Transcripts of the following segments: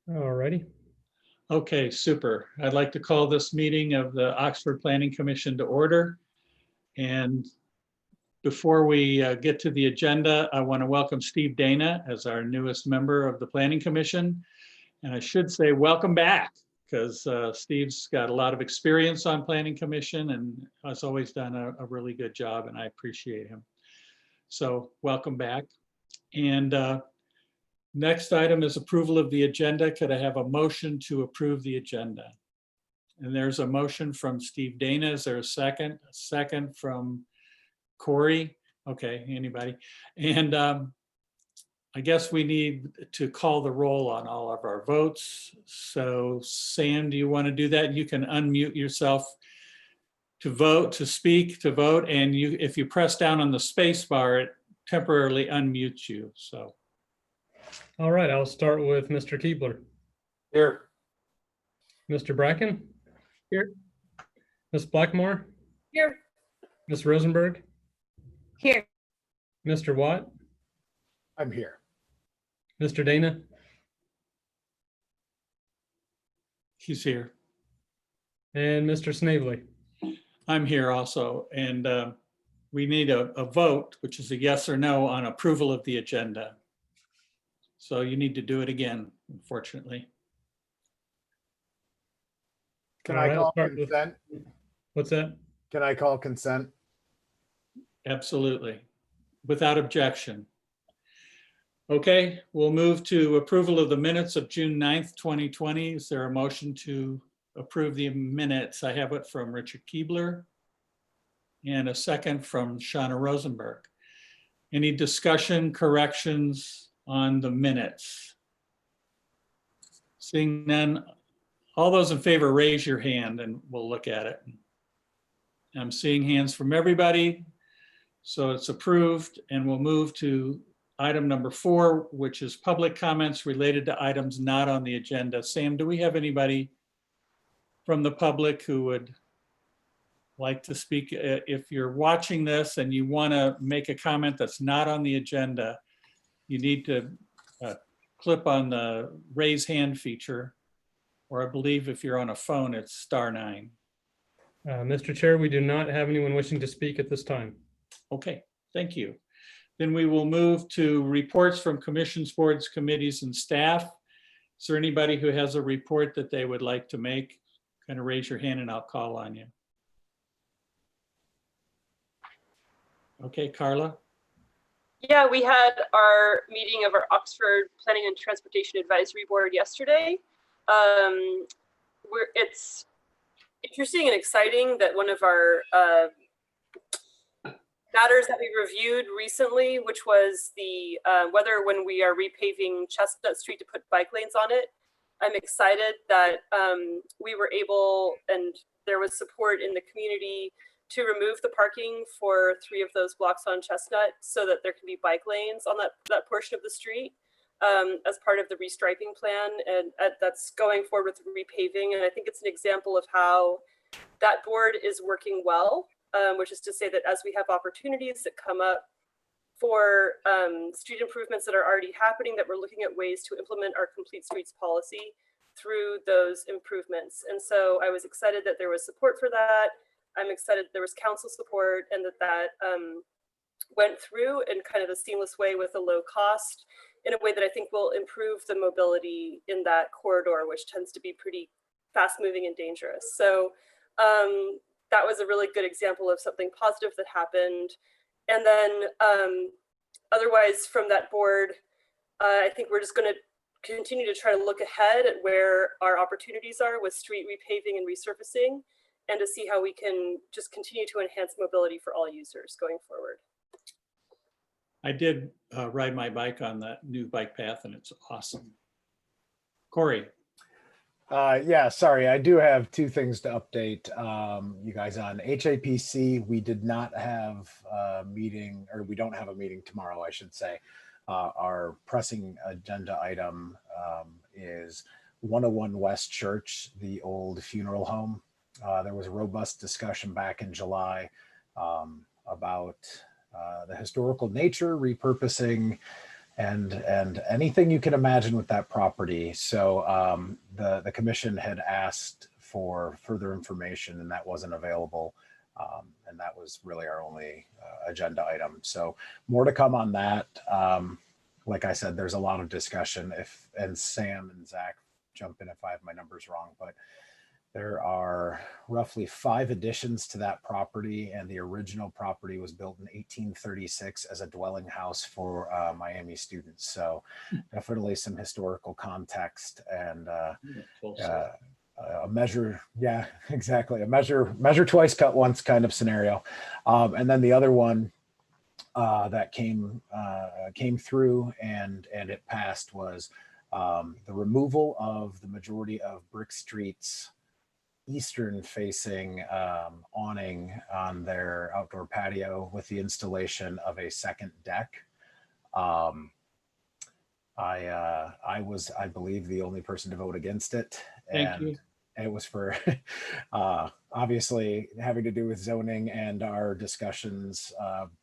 All righty. Okay, super. I'd like to call this meeting of the Oxford Planning Commission to order. And before we get to the agenda, I want to welcome Steve Dana as our newest member of the Planning Commission. And I should say welcome back, because Steve's got a lot of experience on Planning Commission and has always done a really good job, and I appreciate him. So welcome back. And next item is approval of the agenda. Could I have a motion to approve the agenda? And there's a motion from Steve Dana. Is there a second? A second from Corey. Okay, anybody? And I guess we need to call the roll on all of our votes. So Sam, do you want to do that? You can unmute yourself to vote, to speak, to vote. And you, if you press down on the space bar, it temporarily unmutes you. So. All right, I'll start with Mr. Keebler. Here. Mr. Bracken? Here. Ms. Blackmore? Here. Ms. Rosenberg? Here. Mr. Watt? I'm here. Mr. Dana? He's here. And Mr. Snavely? I'm here also. And we need a vote, which is a yes or no on approval of the agenda. So you need to do it again, unfortunately. Can All I right, call start with- consent? What's that? Can I call consent? Absolutely. Without objection. Okay, we'll move to approval of the minutes of June 9th, 2020. Is there a motion to approve the minutes? I have it from Richard Keebler and a second from Shauna Rosenberg. Any discussion, corrections on the minutes? Seeing none, all those in favor, raise your hand and we'll look at it. I'm seeing hands from everybody. So it's approved, and we'll move to item number 4, which is public comments related to items not on the agenda. Sam, do we have anybody from the public who would like to speak? If you're watching this and you want to make a comment that's not on the agenda, you need to click on the raise hand feature, or I believe if you're on a phone, it's *9. Mr. Chair, we do not have anyone wishing to speak at this time. Okay, thank you. Then we will move to reports from commissions, boards, committees, and staff. Is there anybody who has a report that they would like to make? Kind of raise your hand and I'll call on you. Okay, Carla. Yeah, we had our meeting of our Oxford Planning and Transportation Advisory Board yesterday. It's interesting and exciting that one of our matters that we reviewed recently, which was the whether when we are repaving Chestnut Street to put bike lanes on it. I'm excited that we were able, and there was support in the community to remove the parking for 3 of those blocks on Chestnut so that there can be bike lanes on that portion of the street as part of the restriping plan. And that's going forward with repaving. And I think it's an example of how that board is working well. Which is to say that as we have opportunities that come up for street improvements that are already happening, that we're looking at ways to implement our complete streets policy through those improvements. And so I was excited that there was support for that. I'm excited there was council support and that went through in kind of a seamless way with a low cost in a way that I think will improve the mobility in that corridor, which tends to be pretty fast moving and dangerous. So that was a really good example of something positive that happened. And then otherwise from that board, I think we're just going to continue to try to look ahead at where our opportunities are with street repaving and resurfacing, and to see how we can just continue to enhance mobility for all users going forward. I did ride my bike on that new bike path and it's awesome. Corey. Yeah, sorry, I do have 2 things to update you guys on. HAPC, we did not have a meeting, or we don't have a meeting tomorrow, I should say. Our pressing agenda item is 101 West Church, the old funeral home. There was a robust discussion back in July about the historical nature, repurposing and anything you can imagine with that property. So the commission had asked for further information, and that wasn't available. And that was really our only agenda item. So more to come on that. Like I said, there's a lot of discussion. And Sam and Zach jump in if I have my numbers wrong, but there are roughly 5 additions to that property, and the original property was built in 1836 as a dwelling house for Miami students. So definitely some historical context and a measure, yeah, exactly, a measure twice, cut once kind of scenario. And then the other one that came through and it passed was the removal of the majority of Brick Street's eastern facing awning on their outdoor patio with the installation of a second deck. I was, I believe, the only person to vote against it. Thank you. It was for obviously having to do with zoning and our discussions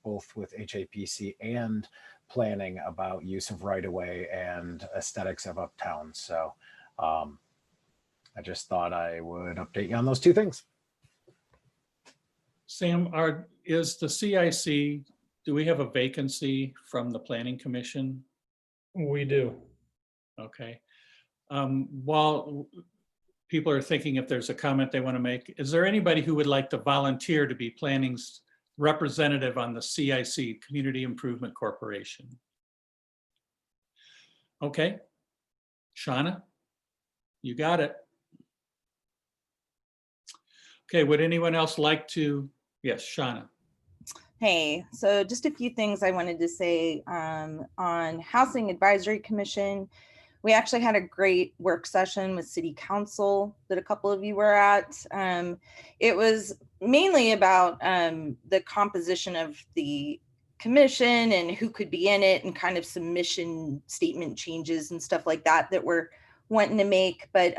both with HAPC and planning about use of right-of-way and aesthetics of uptown. So I just thought I would update you on those 2 things. Sam, is the CIC, do we have a vacancy from the Planning Commission? We do. Okay. While people are thinking if there's a comment they want to make, is there anybody who would like to volunteer to be planning's representative on the CIC, Community Improvement Corporation? Okay. Shauna, you got it. Okay, would anyone else like to? Yes, Shauna. Hey, so just a few things I wanted to say on Housing Advisory Commission. We actually had a great work session with City Council that a couple of you were at. It was mainly about the composition of the commission and who could be in it and kind of some mission statement changes and stuff like that that we're wanting to make. But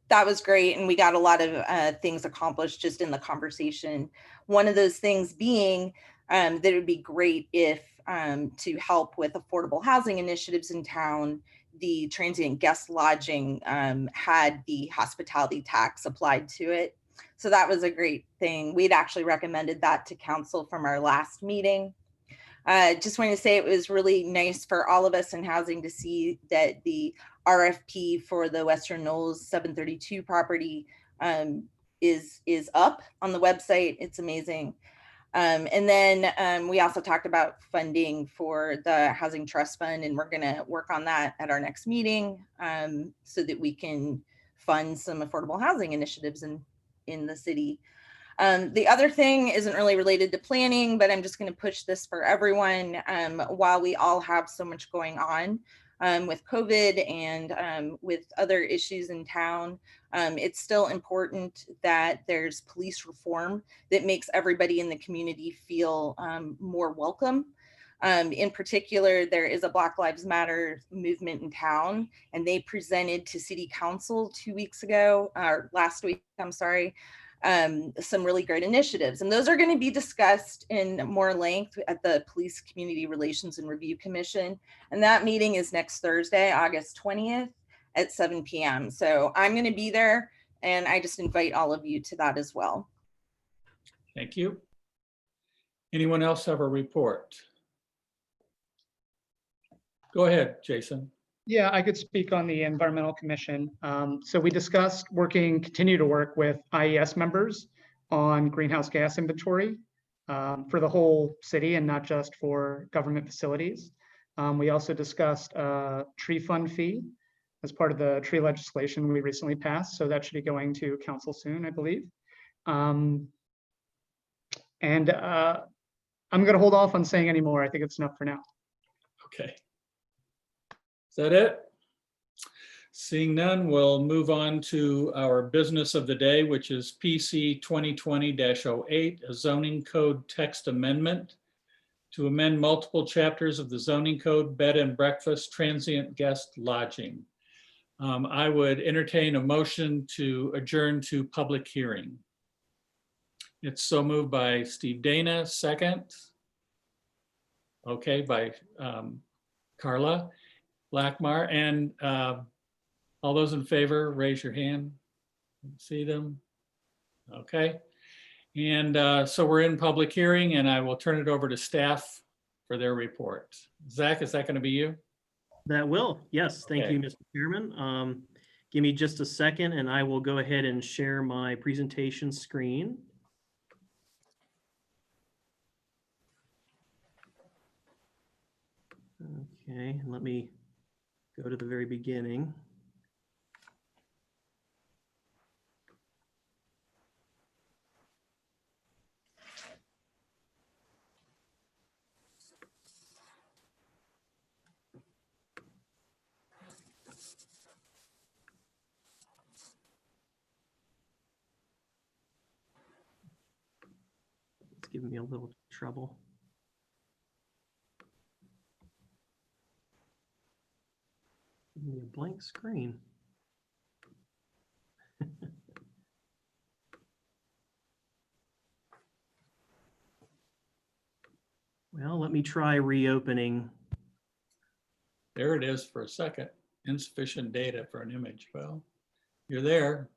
that was great. And we got a lot of things accomplished just in the conversation. One of those things being that it would be great if to help with affordable housing initiatives in town, the transient guest lodging had the hospitality tax applied to it. So that was a great thing. We'd actually recommended that to council from our last meeting. Just wanted to say it was really nice for all of us in housing to see that the RFP for the Western Knolls 732 property is up on the website. It's amazing. And then we also talked about funding for the Housing Trust Fund, and we're going to work on that at our next meeting so that we can fund some affordable housing initiatives in the city. The other thing isn't really related to planning, but I'm just going to push this for everyone. While we all have so much going on with COVID and with other issues in town, it's still important that there's police reform that makes everybody in the community feel more welcome. In particular, there is a Black Lives Matter movement in town, and they presented to City Council 2 weeks ago, or last week, I'm sorry, some really great initiatives. And those are going to be discussed in more length at the Police Community Relations and Review Commission. And that meeting is next Thursday, August 20th at 7 p.m. So I'm going to be there, and I just invite all of you to that as well. Thank you. Anyone else have a report? Go ahead, Jason. Yeah, I could speak on the Environmental Commission. So we discussed continue to work with IES members on greenhouse gas inventory for the whole city and not just for government facilities. We also discussed a tree fund fee as part of the tree legislation we recently passed. So that should be going to council soon, I believe. I'm going to hold off on saying any more. I think it's enough for now. Okay. Is that it? Seeing none, we'll move on to our business of the day, which is PC 2020-08, a zoning code text amendment to amend multiple chapters of the zoning code, bed and breakfast, transient guest lodging. I would entertain a motion to adjourn to public hearing. It's so moved by Steve Dana, second. Okay, by Carla Lackmar. And all those in favor, raise your hand. See them? Okay. And so we're in public hearing, and I will turn it over to staff for their report. Zach, is that going to be you? That will, yes. Thank Okay. you, Mr. Chairman. Give me just a second and I will go ahead and share my presentation screen. Okay, let me go to the very beginning. It's giving me a little trouble. Giving me a blank screen. Well, let me try reopening. There it is for a second. Insufficient data for an image. Well, you're there.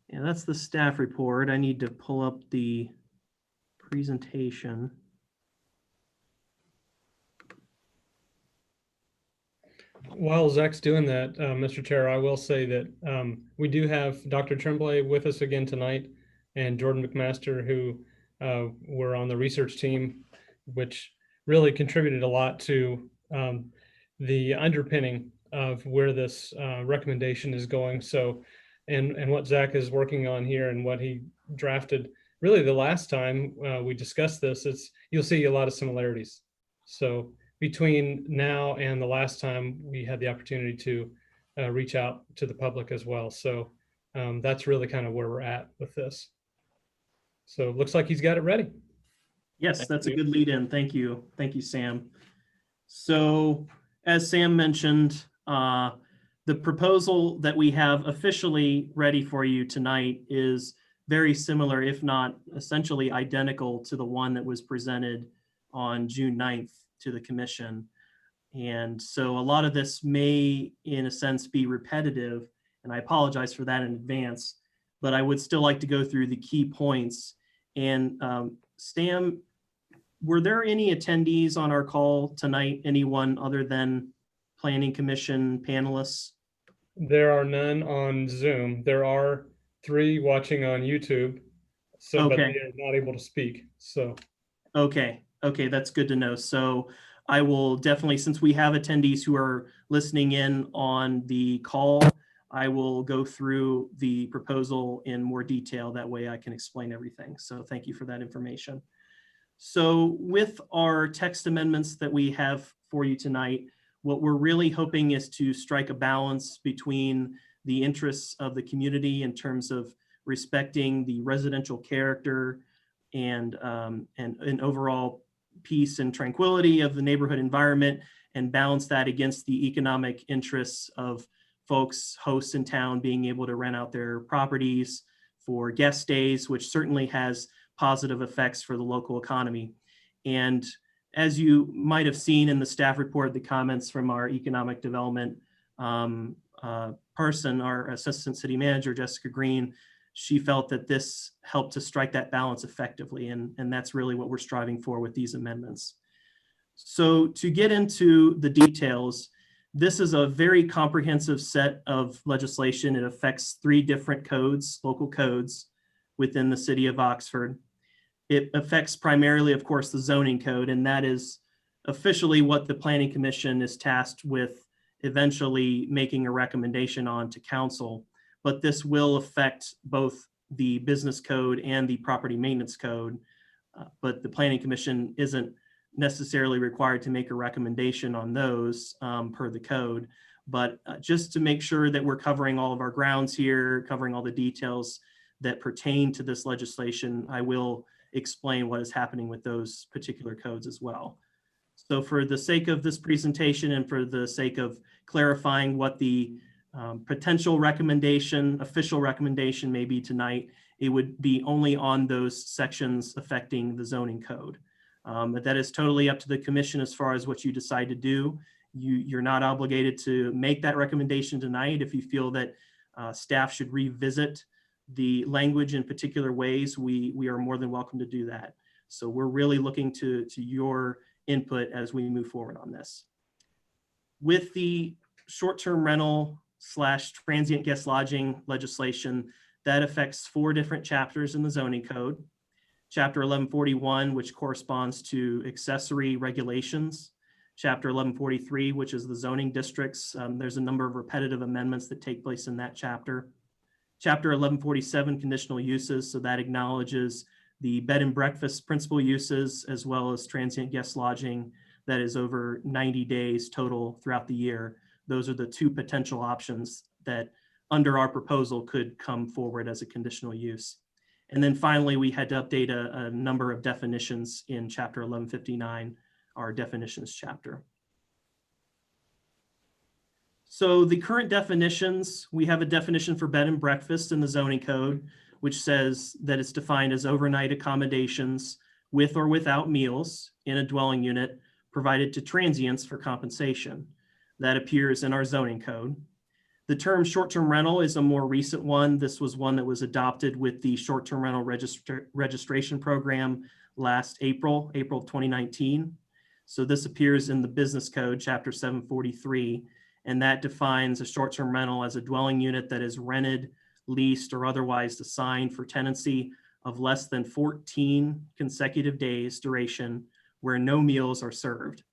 Yeah, that's the staff report. I need to pull up the presentation. While Zach's doing that, Mr. Chair, I will say that we do have Dr. Tremblay with us again tonight, and Jordan McMaster, who were on the research team, which really contributed a lot to the underpinning of where this recommendation is going. So, and what Zach is working on here and what he drafted, really the last time we discussed this, you'll see a lot of similarities. So between now and the last time we had the opportunity to reach out to the public as well. So that's really kind of where we're at with this. So it looks like he's got it ready. Yes, Thank that's you. a good lead in. Thank you. Thank you, Sam. So as Sam mentioned, the proposal that we have officially ready for you tonight is very similar, if not essentially identical to the one that was presented on June 9th to the commission. And so a lot of this may, in a sense, be repetitive, and I apologize for that in advance, but I would still like to go through the key points. And Sam, were there any attendees on our call tonight, anyone other than Planning Commission panelists? There are none on Zoom. There are 3 watching on YouTube, so but Okay. they are not able to speak. So Okay, that's good to know. So I will definitely, since we have attendees who are listening in on the call, I will go through the proposal in more detail. That way I can explain everything. So thank you for that information. So with our text amendments that we have for you tonight, what we're really hoping is to strike a balance between the interests of the community in terms of respecting the residential character and overall peace and tranquility of the neighborhood environment, and balance that against the economic interests of folks, hosts in town, being able to rent out their properties for guest stays, which certainly has positive effects for the local economy. And as you might have seen in the staff report, the comments from our economic development person, our assistant city manager, Jessica Green, she felt that this helped to strike that balance effectively. And that's really what we're striving for with these amendments. So to get into the details, this is a very comprehensive set of legislation. It affects 3 different codes, local codes within the city of Oxford. It affects primarily, of course, the zoning code, and that is officially what the Planning Commission is tasked with eventually making a recommendation on to council. But this will affect both the business code and the property maintenance code. But the Planning Commission isn't necessarily required to make a recommendation on those per the code. But just to make sure that we're covering all of our grounds here, covering all the details that pertain to this legislation, I will explain what is happening with those particular codes as well. So for the sake of this presentation and for the sake of clarifying what the potential recommendation, official recommendation may be tonight, it would be only on those sections affecting the zoning code. But that is totally up to the commission as far as what you decide to do. You're not obligated to make that recommendation tonight. If you feel that staff should revisit the language in particular ways, we are more than welcome to do that. So we're really looking to your input as we move forward on this. With the short-term rental / transient guest lodging legislation, that affects 4 different chapters in the zoning code. Chapter 1141, which corresponds to accessory regulations. Chapter 1143, which is the zoning districts. There's a number of repetitive amendments that take place in that chapter. Chapter 1147, conditional uses. So that acknowledges the bed and breakfast principal uses, as well as transient guest lodging that is over 90 days total throughout the year. Those are the 2 potential options that under our proposal could come forward as a conditional use. And then finally, we had to update a number of definitions in chapter 1159, our definitions chapter. So the current definitions, we have a definition for bed and breakfast in the zoning code, which says that it's defined as overnight accommodations with or without meals in a dwelling unit provided to transients for compensation. That appears in our zoning code. The term short-term rental is a more recent one. This was one that was adopted with the short-term rental registration program last April of 2019. So this appears in the business code, chapter 743, and that defines a short-term rental as a dwelling unit that is rented, leased, or otherwise assigned for tenancy of less than 14 consecutive days duration where no meals are served.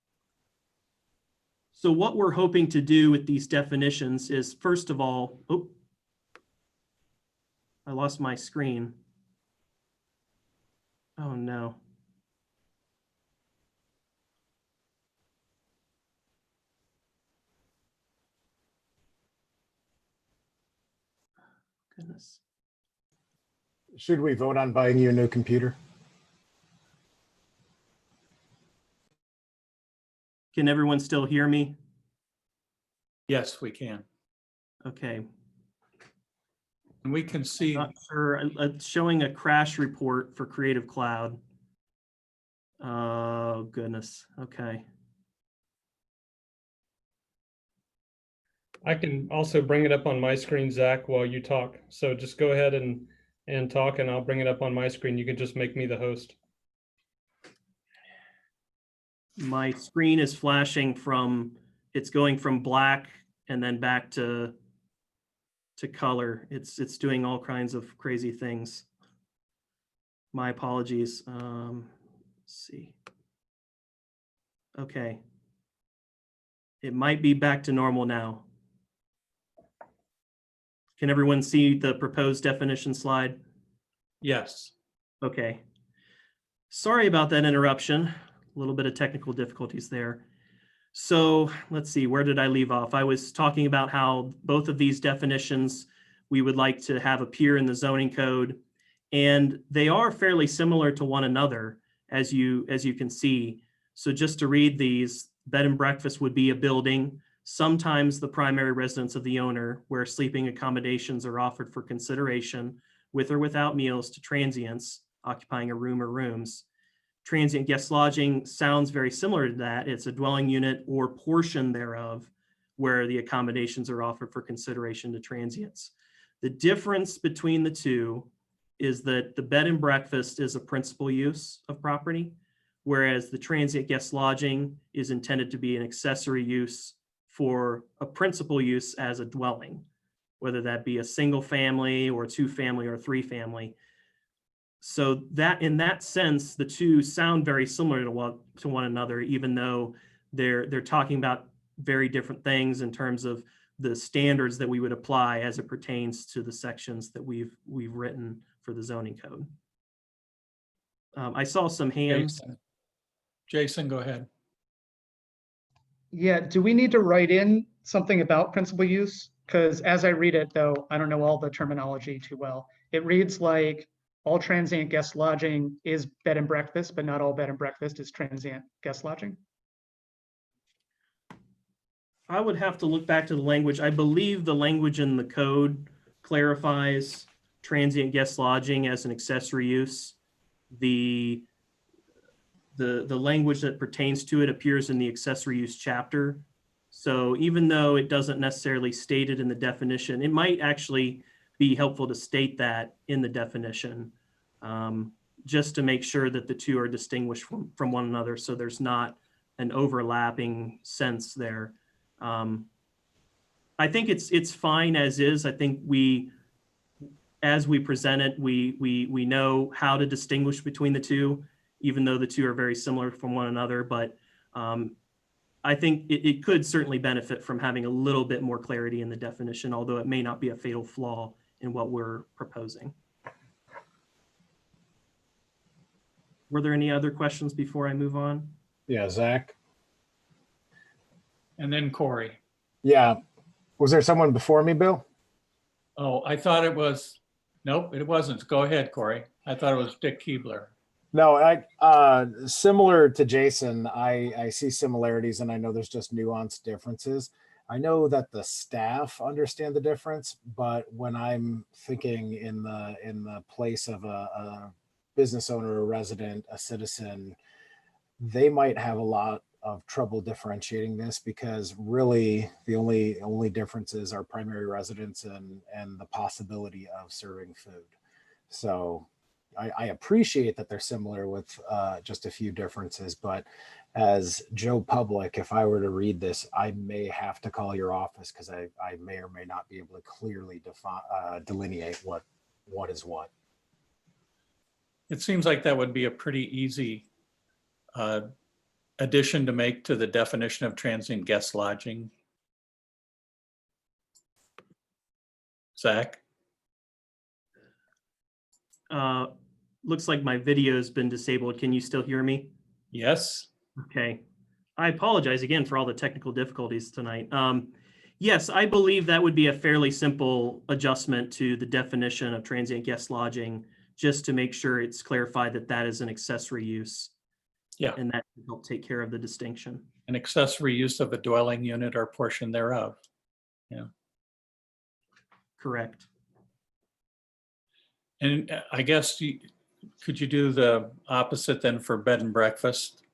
So what we're hoping to do with these definitions is, first of all, oh, I lost my screen. Oh no. Goodness. Should we vote on buying you a new computer? Can everyone still hear me? Yes, we can. Okay. And we can see, Not sure. It's showing a crash report for Creative Cloud. Oh, goodness. Okay. I can also bring it up on my screen, Zach, while you talk. So just go ahead and talk, and I'll bring it up on my screen. You can just make me the host. My screen is flashing from, it's going from black and then back to color. It's doing all kinds of crazy things. My apologies. Let's see. Okay. It might be back to normal now. Can everyone see the proposed definition slide? yes. Okay. Sorry about that interruption. A little bit of technical difficulties there. So let's see, where did I leave off? I was talking about how both of these definitions we would like to have appear in the zoning code, and they are fairly similar to one another, as you can see. So just to read these, bed and breakfast would be a building, sometimes the primary residence of the owner, where sleeping accommodations are offered for consideration with or without meals to transients occupying a room or rooms. Transient guest lodging sounds very similar to that. It's a dwelling unit or portion thereof where the accommodations are offered for consideration to transients. The difference between the two is that the bed and breakfast is a principal use of property, whereas the transient guest lodging is intended to be an accessory use for a principal use as a dwelling, whether that be a single family or 2 family or 3 family. So that, in that sense, the two sound very similar to one another, even though they're talking about very different things in terms of the standards that we would apply as it pertains to the sections that we've written for the zoning code. I saw some hands. Jason, go ahead. Yeah, do we need to write in something about principal use? Because as I read it, though, I don't know all the terminology too well. It reads like all transient guest lodging is bed and breakfast, but not all bed and breakfast is transient guest lodging. I would have to look back to the language. I believe the language in the code clarifies transient guest lodging as an accessory use. The the language that pertains to it appears in the accessory use chapter. So even though it doesn't necessarily state it in the definition, it might actually be helpful to state that in the definition, just to make sure that the two are distinguished from one another, so there's not an overlapping sense there. I think it's fine as is. I think as we present it, we know how to distinguish between the two, even though the two are very similar from one another. But I think it could certainly benefit from having a little bit more clarity in the definition, although it may not be a fatal flaw in what we're proposing. Were there any other questions before I move on? Yeah, Zach. And then Corey. Yeah. Was there someone before me, Bill? Oh, I thought it was, nope, it wasn't. Go ahead, Corey. I thought it was Dick Keebler. No, similar to Jason, I see similarities, and I know there's just nuanced differences. I know that the staff understand the difference, but when I'm thinking in the place of a business owner, a resident, a citizen, they might have a lot of trouble differentiating this, because really the only differences are primary residence and the possibility of serving food. So I appreciate that they're similar with just a few differences, but as Joe Public, if I were to read this, I may have to call your office, because I may or may not be able to clearly delineate what is what. It seems like that would be a pretty easy addition to make to the definition of transient guest lodging. Zach? Looks like my video has been disabled. Can you still hear me? Yes. Okay. I apologize again for all the technical difficulties tonight. Yes, I believe that would be a fairly simple adjustment to the definition of transient guest lodging, just to make sure it's clarified that that is an accessory use. Yeah. And that can help take care of the distinction. An accessory use of a dwelling unit or portion thereof. Yeah. Correct. And I guess could you do the opposite then for bed and breakfast?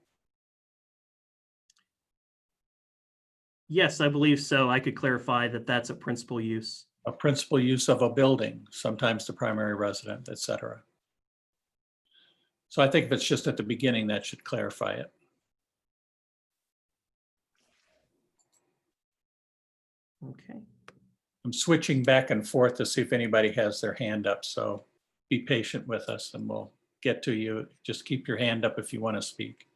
Yes, I believe so. I could clarify that that's a principal use. A principal use of a building, sometimes the primary resident, et cetera. So I think if it's just at the beginning, that should clarify it. Okay. I'm switching back and forth to see if anybody has their hand up, so be patient with us and we'll get to you. Just keep your hand up if you want to speak.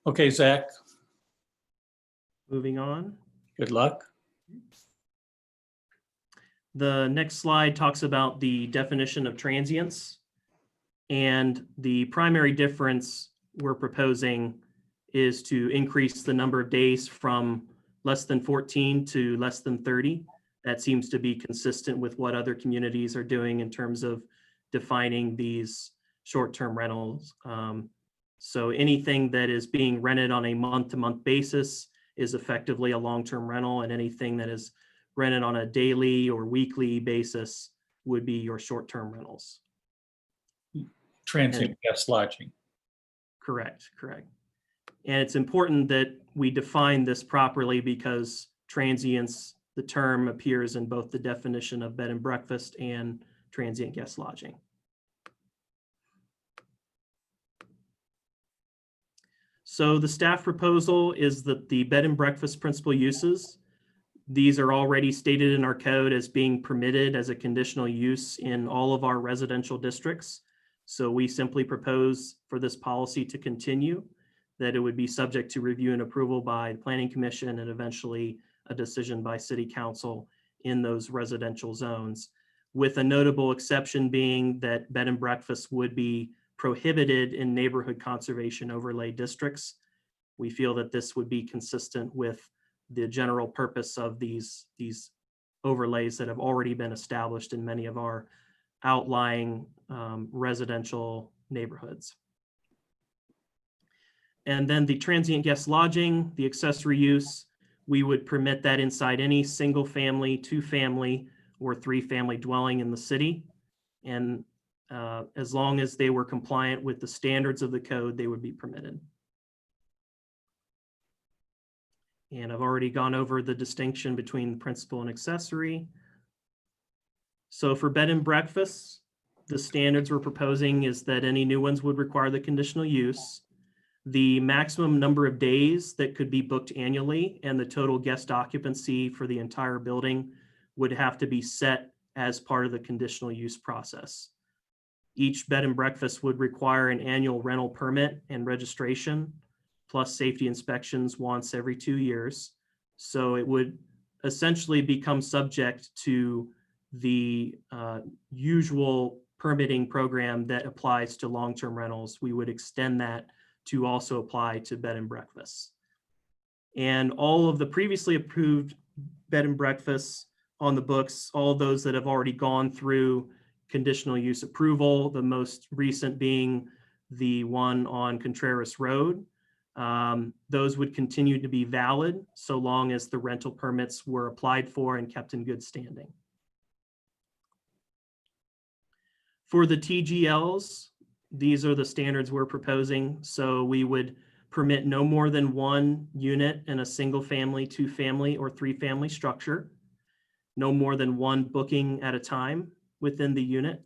Okay, Zach, Moving on. good luck. The next slide talks about the definition of transients. And the primary difference we're proposing is to increase the number of days from less than 14 to less than 30. That seems to be consistent with what other communities are doing in terms of defining these short-term rentals. So anything that is being rented on a month-to-month basis is effectively a long-term rental, and anything that is rented on a daily or weekly basis would be your short-term rentals. Transient guest lodging. Correct. And it's important that we define this properly, because transients, the term appears in both the definition of bed and breakfast and transient guest lodging. So the staff proposal is that the bed and breakfast principal uses, these are already stated in our code as being permitted as a conditional use in all of our residential districts. So we simply propose for this policy to continue, that it would be subject to review and approval by the Planning Commission and eventually a decision by City Council in those residential zones, with a notable exception being that bed and breakfast would be prohibited in neighborhood conservation overlay districts. We feel that this would be consistent with the general purpose of these overlays that have already been established in many of our outlying residential neighborhoods. And then the transient guest lodging, the accessory use, we would permit that inside any single family, 2-family, or 3-family dwelling in the city. And as long as they were compliant with the standards of the code, they would be permitted. And I've already gone over the distinction between principal and accessory. So for bed and breakfasts, the standards we're proposing is that any new ones would require the conditional use. The maximum number of days that could be booked annually and the total guest occupancy for the entire building would have to be set as part of the conditional use process. Each bed and breakfast would require an annual rental permit and registration, plus safety inspections once every 2 years. So it would essentially become subject to the usual permitting program that applies to long-term rentals. We would extend that to also apply to bed and breakfasts. And all of the previously approved bed and breakfasts on the books, all of those that have already gone through conditional use approval, the most recent being the one on Contreras Road, those would continue to be valid so long as the rental permits were applied for and kept in good standing. For the TGLs, these are the standards we're proposing. So we would permit no more than 1 unit in a single family, 2-family, or 3-family structure, no more than 1 booking at a time within the unit,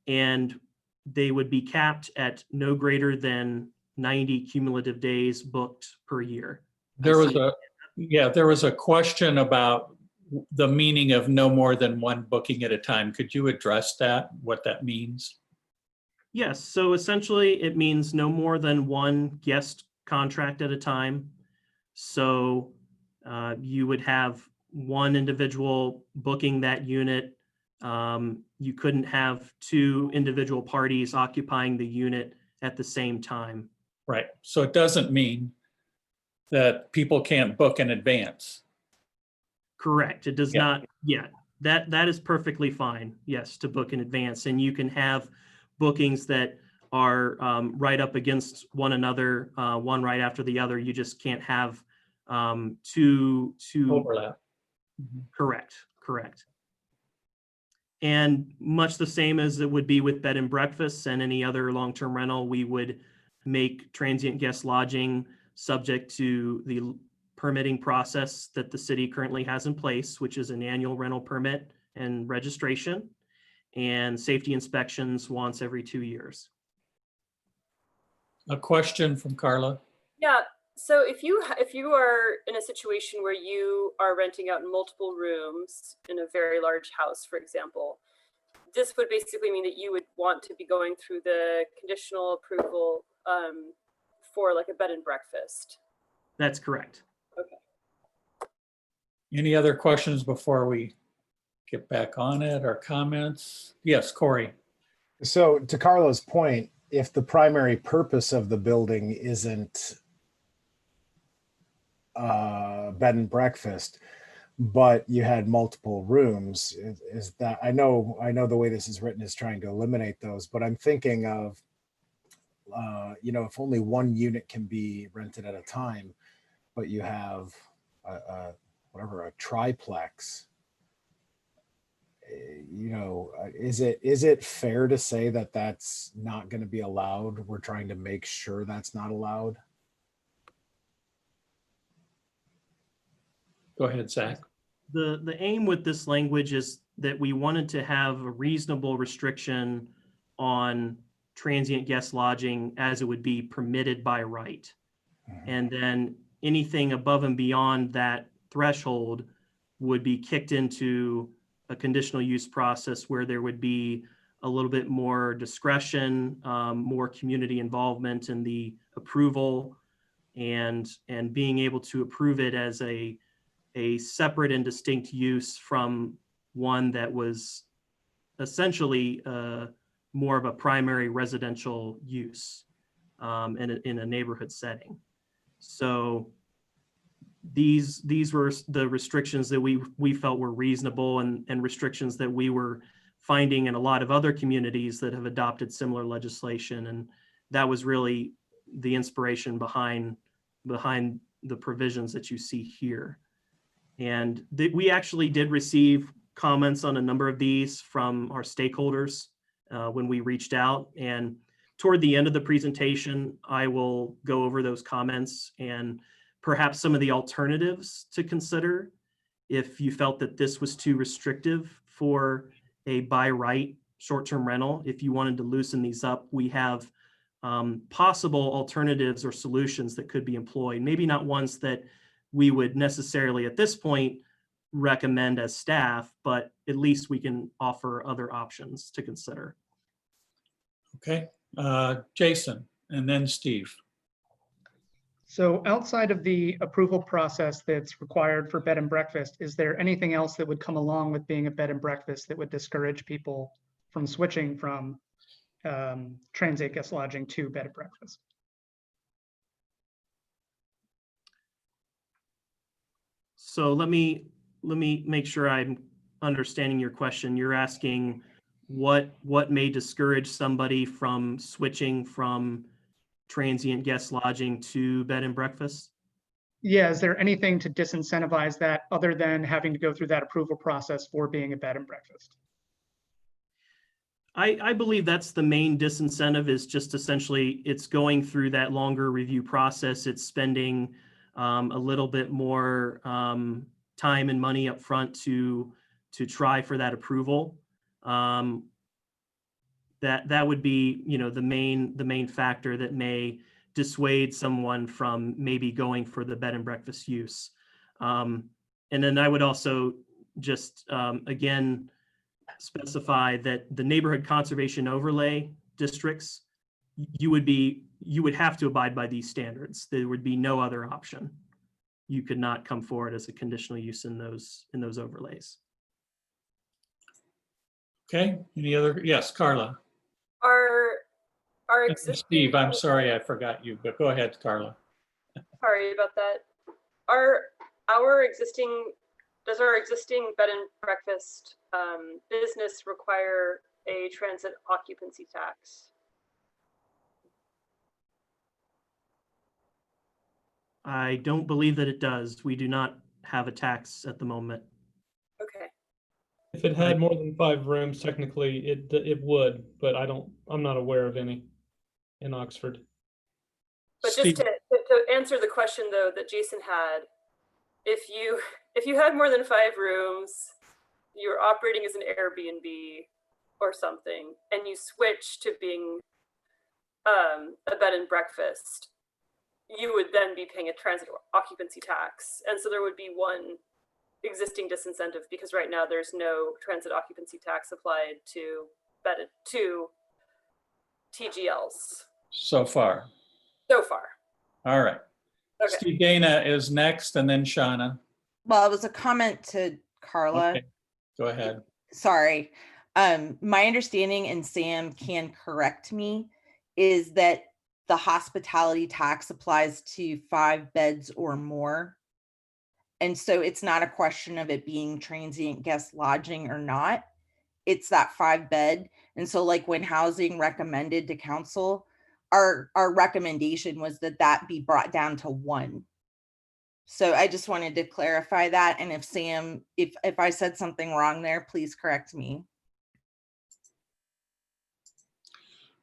and they would be capped at no greater than 90 cumulative days booked per year. There was a question about the meaning of no more than 1 booking at a time. Could you address that, what that means? Yes, so essentially it means no more than 1 guest contract at a time. So you would have 1 individual booking that unit. You couldn't have 2 individual parties occupying the unit at the same time. Right. So it doesn't mean that people can't book in advance. Correct. It does Yeah. not yet. That is perfectly fine. Yes, to book in advance, and you can have bookings that are right up against one another, one right after the other. You just can't have two Overlap. Correct. And much the same as it would be with bed and breakfasts and any other long-term rental, we would make transient guest lodging subject to the permitting process that the city currently has in place, which is an annual rental permit and registration and safety inspections once every 2 years. A question from Carla. Yeah. So if you are in a situation where you are renting out multiple rooms in a very large house, for example, this would basically mean that you would want to be going through the conditional approval for like a bed and breakfast. That's correct. Okay. Any other questions before we get back on it or comments? Yes, Corey. So to Carla's point, if the primary purpose of the building isn't bed and breakfast, but you had multiple rooms, is that, I know the way this is written is trying to eliminate those, but I'm thinking of, if only 1 unit can be rented at a time, but you have a triplex, is it fair to say that that's not going to be allowed? We're trying to make sure that's not allowed. Go ahead, Zach. The aim with this language is that we wanted to have a reasonable restriction on transient guest lodging as it would be permitted by right. And then anything above and beyond that threshold would be kicked into a conditional use process where there would be a little bit more discretion, more community involvement in the approval, and being able to approve it as a separate and distinct use from one that was essentially more of a primary residential use in a neighborhood setting. So these were the restrictions that we felt were reasonable, and restrictions that we were finding in a lot of other communities that have adopted similar legislation. And that was really the inspiration behind the provisions that you see here. And we actually did receive comments on a number of these from our stakeholders when we reached out. And toward the end of the presentation, I will go over those comments and perhaps some of the alternatives to consider if you felt that this was too restrictive for a by right short-term rental. If you wanted to loosen these up, we have possible alternatives or solutions that could be employed. Maybe not ones that we would necessarily at this point recommend as staff, but at least we can offer other options to consider. Okay, Jason, and then Steve. So outside of the approval process that's required for bed and breakfast, is there anything else that would come along with being a bed and breakfast that would discourage people from switching from transient guest lodging to bed and breakfast? So let me make sure I'm understanding your question. You're asking what may discourage somebody from switching from transient guest lodging to bed and breakfast? Yeah, is there anything to disincentivize that other than having to go through that approval process for being a bed and breakfast? I believe that's the main disincentive, is just essentially it's going through that longer review process. It's spending a little bit more time and money up front to try for that approval. That would be, you know, the main factor that may dissuade someone from maybe going for the bed and breakfast use. And then I would also just again specify that the neighborhood conservation overlay districts, you would have to abide by these standards. There would be no other option. You could not come forward as a conditional use in those overlays. Okay, any other? Yes, Carla. Our existing. Steve, I'm sorry I forgot you, but go ahead, Carla. Sorry about that. Does our existing bed and breakfast business require a transit occupancy tax? I don't believe that it does. We do not have a tax at the moment. Okay. If it had more than 5 rooms, technically it would, but I'm not aware of any in Oxford. But Steve, just to answer the question though that Jason had, if you had more than 5 rooms, you're operating as an Airbnb or something, and you switch to being a bed and breakfast, you would then be paying a transit occupancy tax. And so there would be one existing disincentive, because right now there's no transit occupancy tax applied to TGLs. so far. So far. All right. Okay. Steve Dana is next, and then Shauna. Well, it was a comment to Carla. Okay, go ahead. Sorry. My understanding, and Sam can correct me, is that the hospitality tax applies to 5 beds or more. And so it's not a question of it being transient guest lodging or not. It's that 5 bed. And so like when housing recommended to council, our recommendation was that be brought down to 1. So I just wanted to clarify that. And if Sam, if I said something wrong there, please correct me.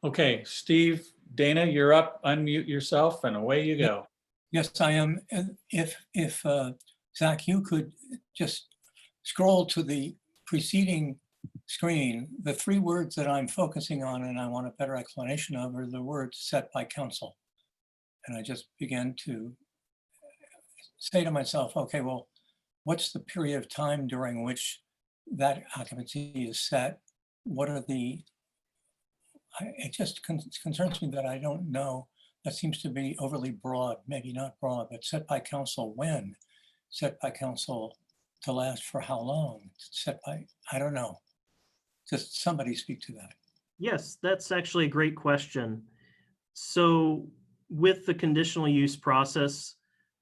Okay, Steve Dana, you're up. Unmute yourself and away you go. Yes, I am. And if Zach, you could just scroll to the preceding screen, the 3 words that I'm focusing on and I want a better explanation of are the words set by council. And I just began to say to myself, okay, well, what's the period of time during which that occupancy is set? What are it just concerns me that I don't know. That seems to be overly broad, maybe not broad, but set by council when? Set by council to last for how long? Set by, I don't know. Just somebody speak to that. Yes, that's actually a great question. So with the conditional use process,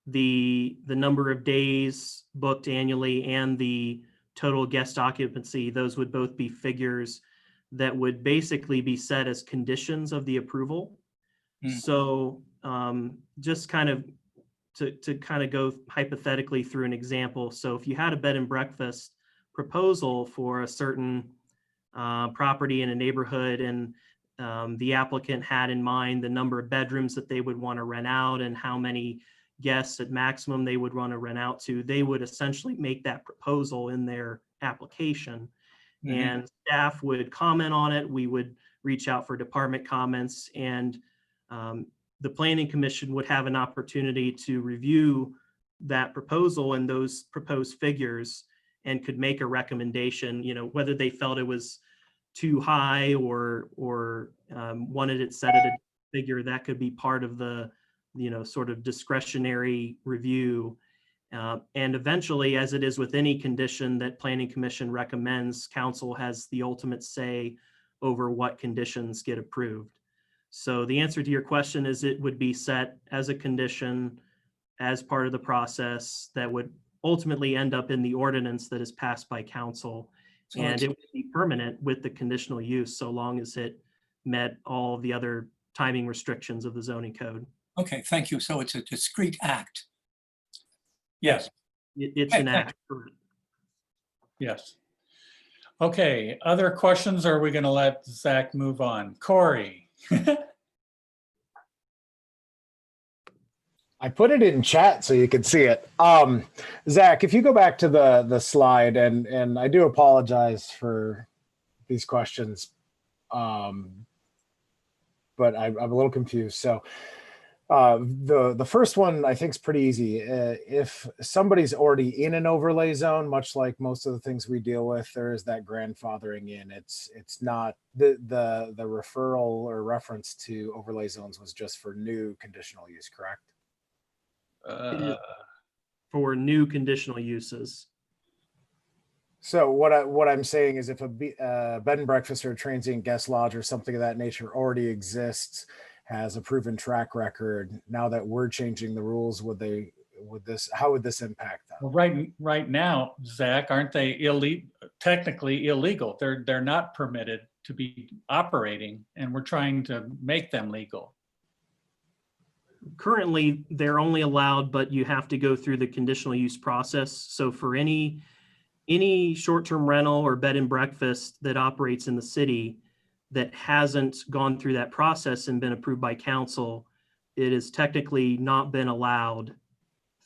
the number of days booked annually and the total guest occupancy, those would both be figures that would basically be set as conditions of the approval. So just kind of to kind of go hypothetically through an example. So if you had a bed and breakfast proposal for a certain property in a neighborhood, and the applicant had in mind the number of bedrooms that they would want to rent out and how many guests at maximum they would want to rent out to, they would essentially make that proposal in their application. And staff would comment on it. We would reach out for department comments, and the Planning Commission would have an opportunity to review that proposal and those proposed figures and could make a recommendation, whether they felt it was too high or wanted it set at a figure that could be part of the, sort of discretionary review. And eventually, as it is with any condition that Planning Commission recommends, council has the ultimate say over what conditions get approved. So the answer to your question is it would be set as a condition as part of the process that would ultimately end up in the ordinance that is passed by council. So And it's- it would be permanent with the conditional use so long as it met all of the other timing restrictions of the zoning code. Okay, thank you. So it's a discrete act. Yes. It's an act. Yes. Okay, other questions, or are we going to let Zach move on? Corey? I put it in chat so you can see it. Zach, if you go back to the slide, and I do apologize for these questions, but I'm a little confused. So the first one I think is pretty easy. If somebody's already in an overlay zone, much like most of the things we deal with, there is that grandfathering in. It's not the referral or reference to overlay zones was just for new conditional use, correct? For new conditional uses. So what I'm saying is, if a bed and breakfast or a transient guest lodge or something of that nature already exists, has a proven track record, now that we're changing the rules, how would this impact them? Well, right now, Zach, aren't they technically illegal? They're not permitted to be operating, and we're trying to make them legal. Currently, they're only allowed, but you have to go through the conditional use process. So for any short-term rental or bed and breakfast that operates in the city that hasn't gone through that process and been approved by council, it has technically not been allowed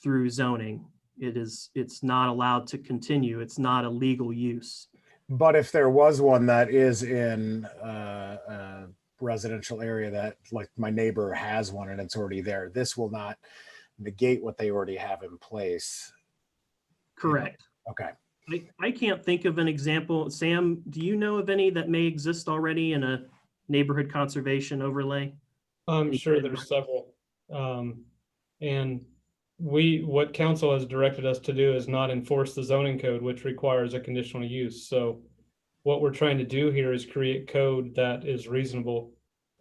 through zoning. It's not allowed to continue. It's not a legal use. But if there was one that is in a residential area that, like, my neighbor has one and it's already there, this will not negate what they already have in place. Correct. Okay. I can't think of an example. Sam, do you know of any that may exist already in a neighborhood conservation overlay? I'm sure there's several. And what council has directed us to do is not enforce the zoning code, which requires a conditional use. So what we're trying to do here is create code that is reasonable.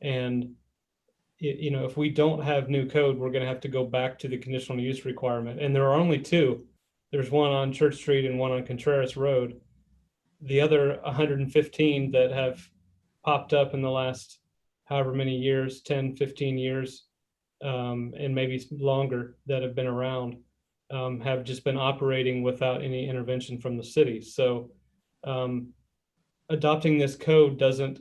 And if we don't have new code, we're going to have to go back to the conditional use requirement. And there are only two. There's one on Church Street and one on Contreras Road. The other 115 that have popped up in the last however many years, 10, 15 years, and maybe longer, that have been around, have just been operating without any intervention from the city. So adopting this code doesn't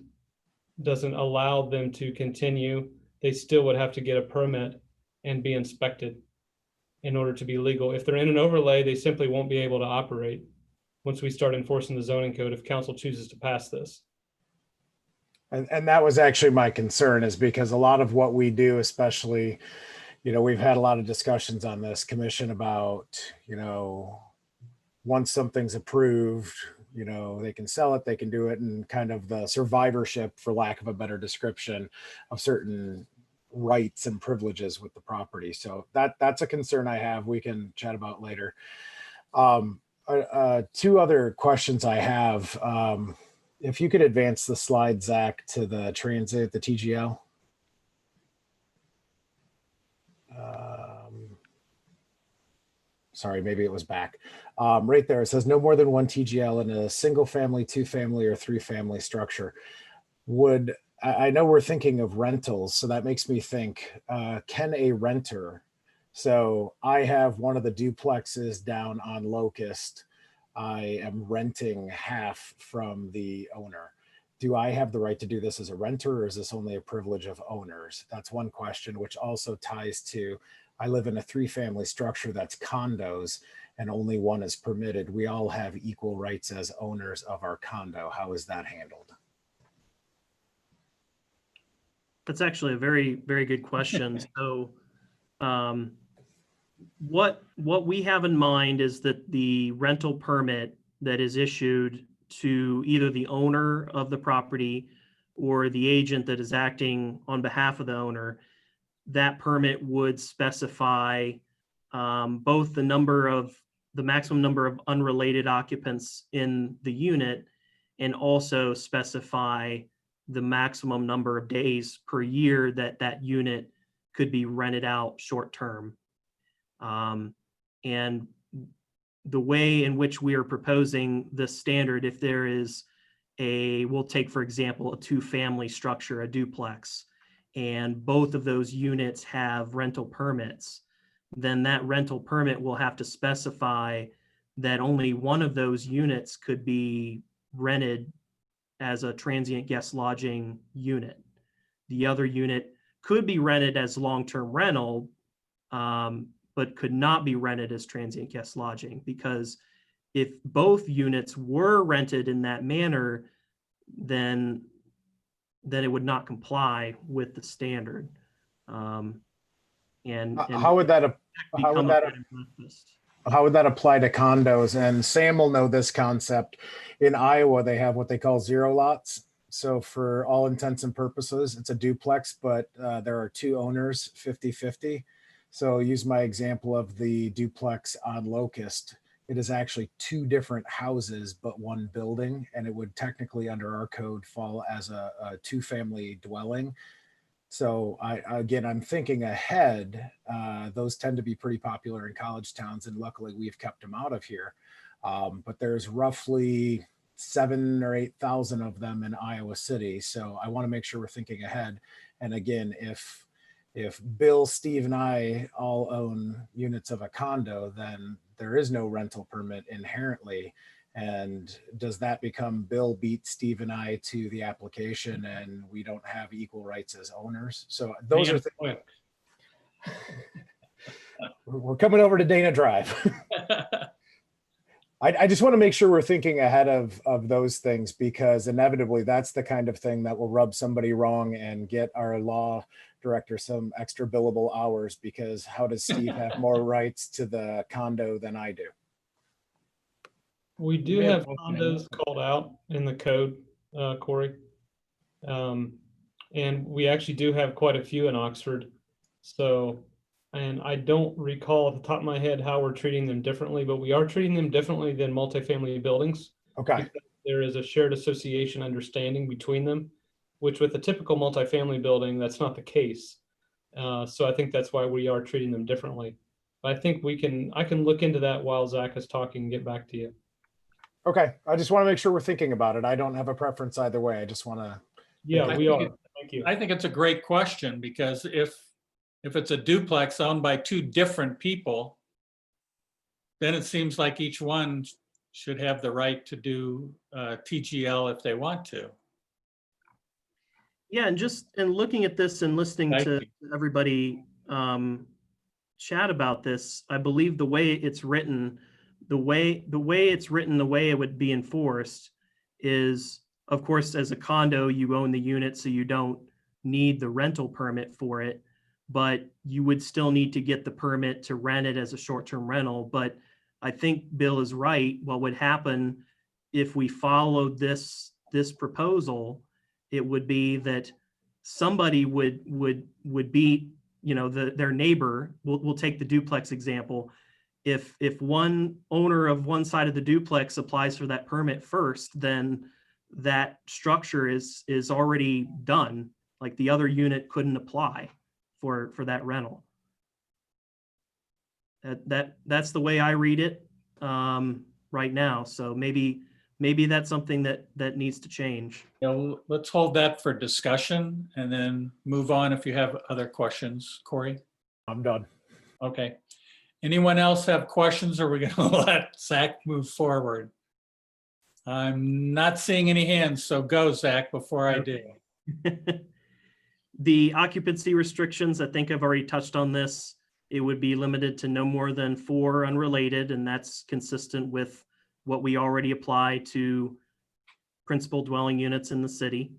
allow them to continue. They still would have to get a permit and be inspected in order to be legal. If they're in an overlay, they simply won't be able to operate once we start enforcing the zoning code, if council chooses to pass this. And that was actually my concern, is because a lot of what we do, especially, we've had a lot of discussions on this commission about, once something's approved, they can sell it, they can do it, and kind of the survivorship, for lack of a better description, of certain rights and privileges with the property. So that's a concern I have. We can chat about later. Two other questions I have. If you could advance the slide, Zach, to the transit, the TGL. Sorry, maybe it was back. Right there, it says no more than one TGL in a single family, two family, or three family structure. I know we're thinking of rentals, so that makes me think, can a renter, so I have one of the duplexes down on Locust. I am renting half from the owner. Do I have the right to do this as a renter, or is this only a privilege of owners? That's one question, which also ties to, I live in a 3-family structure that's condos and only one is permitted. We all have equal rights as owners of our condo. How is that handled? That's actually a very, very good question. So what we have in mind is that the rental permit that is issued to either the owner of the property or the agent that is acting on behalf of the owner, that permit would specify both the maximum number of unrelated occupants in the unit, and also specify the maximum number of days per year that that unit could be rented out short term. And the way in which we are proposing the standard, if there is we'll take, for example, a 2-family structure, a duplex, and both of those units have rental permits, then that rental permit will have to specify that only one of those units could be rented as a transient guest lodging unit. The other unit could be rented as long-term rental, but could not be rented as transient guest lodging, because if both units were rented in that manner, then it would not comply with the standard. And How would that apply to condos? And Sam will know this concept. In Iowa, they have what they call zero lots. So for all intents and purposes, it's a duplex, but there are 2 owners, 50-50. So use my example of the duplex on Locust. It is actually 2 different houses, but 1 building, and it would technically under our code fall as a 2-family dwelling. So I'm thinking ahead. Those tend to be pretty popular in college towns, and luckily we've kept them out of here. But there's roughly 7,000 or 8,000 of them in Iowa City. So I want to make sure we're thinking ahead. And again, if Bill, Steve, and I all own units of a condo, then there is no rental permit inherently. And does that become Bill beat Steve and I to the application, and we don't have equal rights as owners? So those are things. We're coming over to Dana Drive. I just want to make sure we're thinking ahead of those things, because inevitably that's the kind of thing that will rub somebody wrong and get our law director some extra billable hours, because how does Steve have more rights to the condo than I do? We do have condos called out in the code, Corey. And we actually do have quite a few in Oxford. So, and I don't recall off the top of my head how we're treating them differently, but we are treating them differently than multifamily buildings. Okay. There is a shared association understanding between them, which with a typical multifamily building, that's not the case. So I think that's why we are treating them differently. But I think I can look into that while Zach is talking and get back to you. Okay. I just want to make sure we're thinking about it. I don't have a preference either way. I just want to. Yeah, we are. Thank you. I think it's a great question, because if it's a duplex owned by 2 different people, then it seems like each one should have the right to do TGL if they want to. Yeah, and looking at this and listening to everybody chat about this, I believe the way it's written, the way it would be enforced is, of course, as a condo, you own the unit, so you don't need the rental permit for it, but you would still need to get the permit to rent it as a short-term rental. But I think Bill is right. What would happen if we followed this proposal, it would be that somebody would beat, their neighbor. We'll take the duplex example. If one owner of one side of the duplex applies for that permit first, then that structure is already done. Like the other unit couldn't apply for that rental. That's the way I read it right now. So maybe that's something that needs to change. Let's hold that for discussion and then move on if you have other questions, Corey. I'm done. Okay. Anyone else have questions, or we're going to let Zach move forward? I'm not seeing any hands, so go, Zach, before I do. The occupancy restrictions, I think I've already touched on this. It would be limited to no more than 4 unrelated, and that's consistent with what we already apply to principal dwelling units in the city.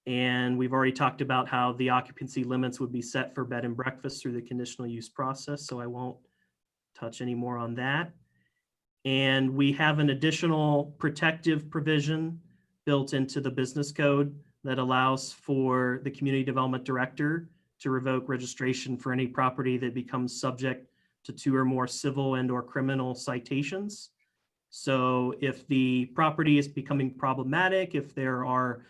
And we've already talked about how the occupancy limits would be set for bed and breakfast through the conditional use process, so I won't touch any more on that. And we have an additional protective provision built into the business code that allows for the community development director to revoke registration for any property that becomes subject to 2 or more civil and/or criminal citations. So if the property is becoming problematic, if there are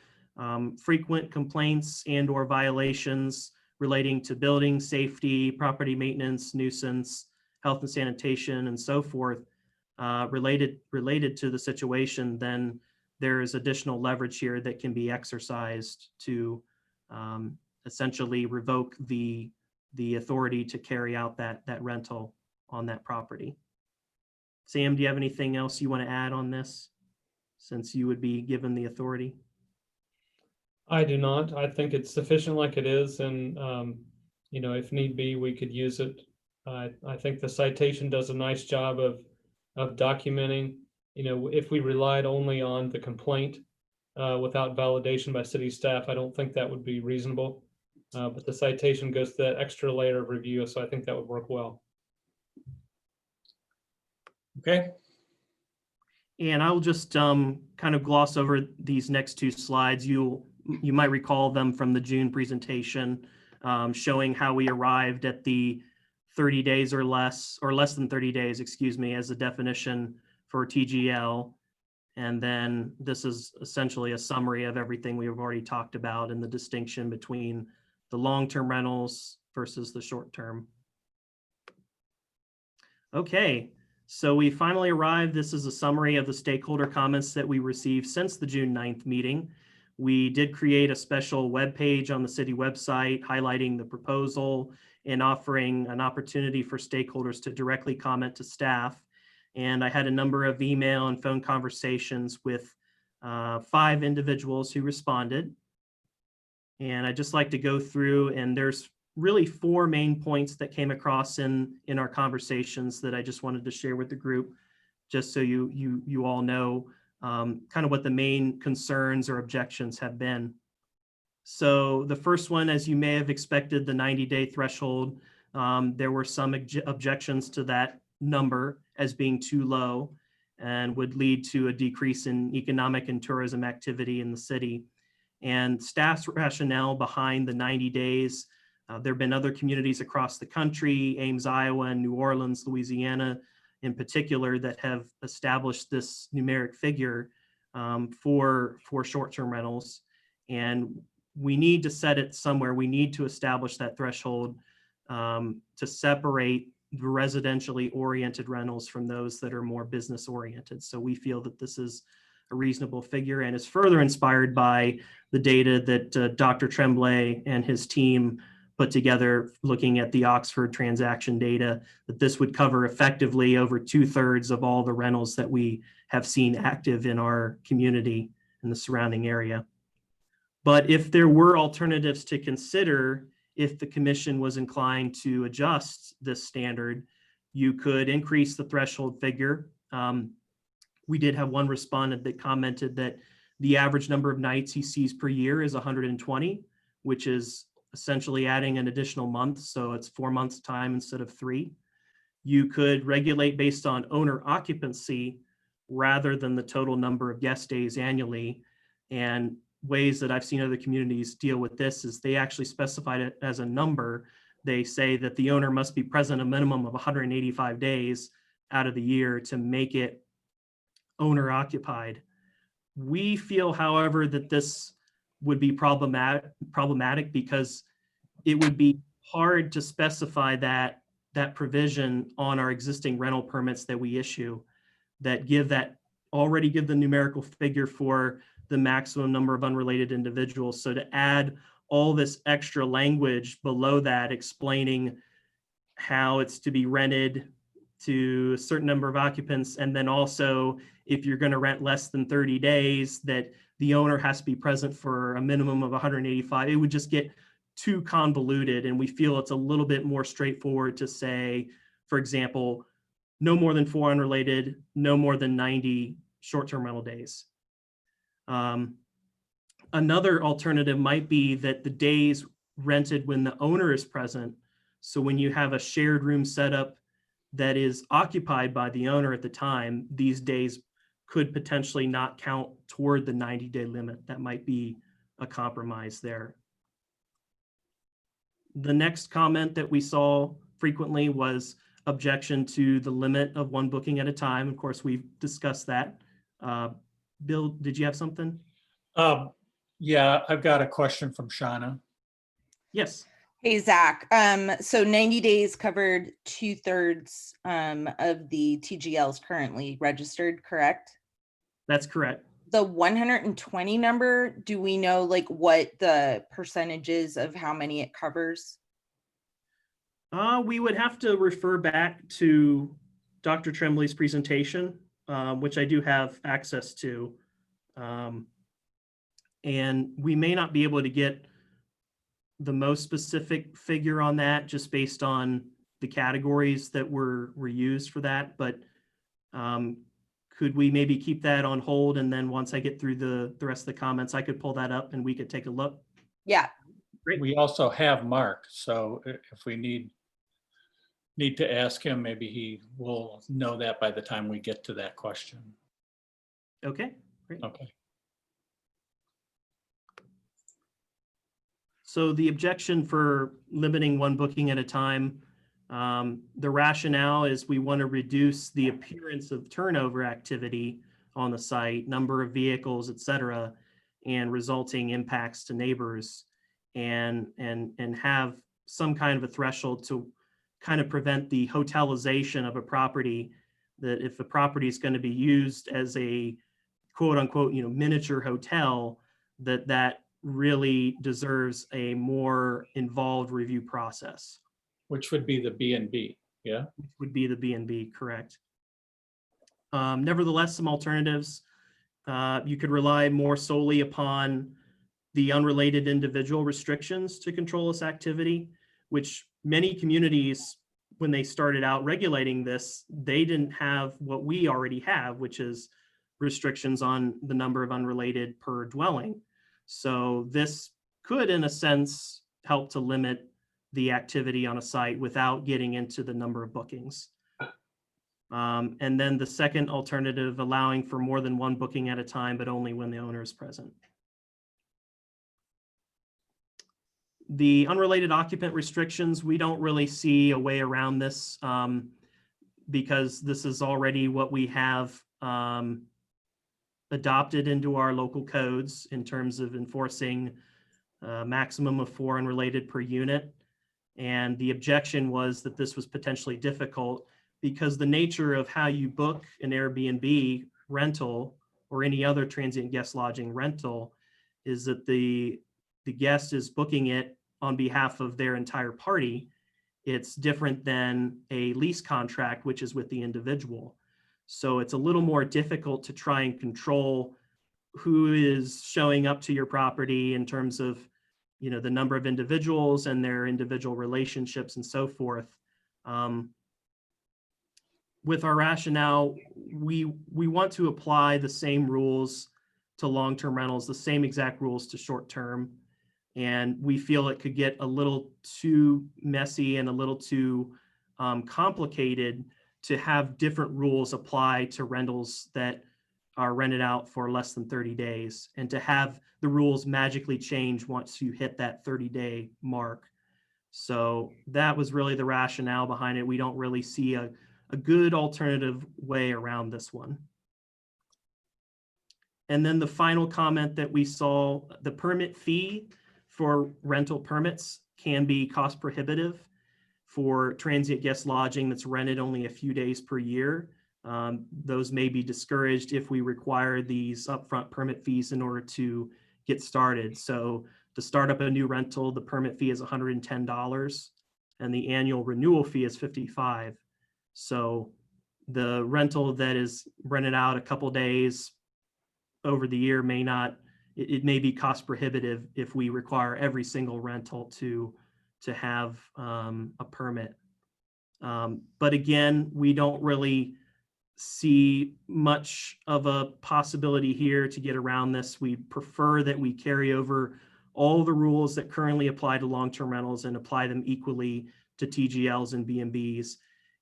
frequent complaints and/or violations relating to building safety, property maintenance, nuisance, health and sanitation, and so forth, related to the situation, then there is additional leverage here that can be exercised to essentially revoke the authority to carry out that rental on that property. Sam, do you have anything else you want to add on this, since you would be given the authority? I do not. I think it's sufficient like it is, and if need be, we could use it. I think the citation does a nice job of documenting. If we relied only on the complaint without validation by city staff, I don't think that would be reasonable. But the citation goes to that extra layer of review, so I think that would work well. Okay. And I'll just kind of gloss over these next 2 slides. You might recall them from the June presentation, showing how we arrived at the 30 days or less than 30 days, excuse me, as a definition for TGL. And then this is essentially a summary of everything we've already talked about and the distinction between the long-term rentals versus the short-term. Okay, so we finally arrived. This is a summary of the stakeholder comments that we received since the June 9th meeting. We did create a special web page on the city website highlighting the proposal and offering an opportunity for stakeholders to directly comment to staff. And I had a number of email and phone conversations with 5 individuals who responded. And I'd just like to go through, and there's really 4 main points that came across in our conversations that I just wanted to share with the group, just so you all know kind of what the main concerns or objections have been. So the first one, as you may have expected, the 90-day threshold, there were some objections to that number as being too low and would lead to a decrease in economic and tourism activity in the city. And staff's rationale behind the 90 days, there have been other communities across the country, Ames, Iowa, and New Orleans, Louisiana, in particular, that have established this numeric figure for short-term rentals. And we need to set it somewhere. We need to establish that threshold to separate the residentially oriented rentals from those that are more business oriented. So we feel that this is a reasonable figure and is further inspired by the data that Dr. Tremblay and his team put together looking at the Oxford transaction data, that this would cover effectively over 2/3 of all the rentals that we have seen active in our community in the surrounding area. But if there were alternatives to consider, if the commission was inclined to adjust this standard, you could increase the threshold figure. We did have one respondent that commented that the average number of nights he sees per year is 120, which is essentially adding an additional month. So it's 4 months time instead of 3. You could regulate based on owner occupancy rather than the total number of guest days annually. And ways that I've seen other communities deal with this is they actually specified it as a number. They say that the owner must be present a minimum of 185 days out of the year to make it owner occupied. We feel, however, that this would be problematic because it would be hard to specify that provision on our existing rental permits that we issue that already give the numerical figure for the maximum number of unrelated individuals. So to add all this extra language below that explaining how it's to be rented to a certain number of occupants. And then also, if you're going to rent less than 30 days, that the owner has to be present for a minimum of 185. It would just get too convoluted. And we feel it's a little bit more straightforward to say, for example, no more than 4 unrelated, no more than 90 short-term rental days. Another alternative might be that the days rented when the owner is present. So when you have a shared room setup that is occupied by the owner at the time, these days could potentially not count toward the 90-day limit. That might be a compromise there. The next comment that we saw frequently was objection to the limit of 1 booking at a time. Of course, we've discussed that. Bill, did you have something? Yeah, I've got a question from Shauna. Yes. Hey, Zach. So 90 days covered 2/3 of the TGLs currently registered, correct? That's correct. The 120 number, do we know like what the percentage is of how many it covers? We would have to refer back to Dr. Tremblay's presentation, which I do have access to. And we may not be able to get the most specific figure on that just based on the categories that were used for that. But could we maybe keep that on hold? And then once I get through the rest of the comments, I could pull that up and we could take a look. Yeah. Great. We also have Mark, so if we need to ask him, maybe he will know that by the time we get to that question. Okay, great. Okay. So the objection for limiting 1 booking at a time, the rationale is we want to reduce the appearance of turnover activity on the site, number of vehicles, et cetera, and resulting impacts to neighbors, and have some kind of a threshold to kind of prevent the hotelization of a property, that if the property is going to be used as a quote unquote, miniature hotel, that really deserves a more involved review process. Which would be the B&B, yeah? Which would be the B&B, correct. Nevertheless, some alternatives. You could rely more solely upon the unrelated individual restrictions to control this activity, which many communities, when they started out regulating this, they didn't have what we already have, which is restrictions on the number of unrelated per dwelling. So this could, in a sense, help to limit the activity on a site without getting into the number of bookings. And then the second alternative, allowing for more than 1 booking at a time, but only when the owner is present. The unrelated occupant restrictions, we don't really see a way around this because this is already what we have adopted into our local codes in terms of enforcing a maximum of 4 unrelated per unit. And the objection was that this was potentially difficult because the nature of how you book an Airbnb rental or any other transient guest lodging rental is that the guest is booking it on behalf of their entire party. It's different than a lease contract, which is with the individual. So it's a little more difficult to try and control who is showing up to your property in terms of, the number of individuals and their individual relationships and so forth. With our rationale, we want to apply the same rules to long-term rentals, the same exact rules to short-term. And we feel it could get a little too messy and a little too complicated to have different rules apply to rentals that are rented out for less than 30 days and to have the rules magically change once you hit that 30-day mark. So that was really the rationale behind it. We don't really see a good alternative way around this one. And then the final comment that we saw, the permit fee for rental permits can be cost prohibitive for transient guest lodging that's rented only a few days per year. Those may be discouraged if we require these upfront permit fees in order to get started. So to start up a new rental, the permit fee is $110. and the annual renewal fee is $55. So the rental that is rented out a couple days over the year may not, it may be cost prohibitive if we require every single rental to have a permit. But again, we don't really see much of a possibility here to get around this. We prefer that we carry over all the rules that currently apply to long-term rentals and apply them equally to TGLs and B&Bs.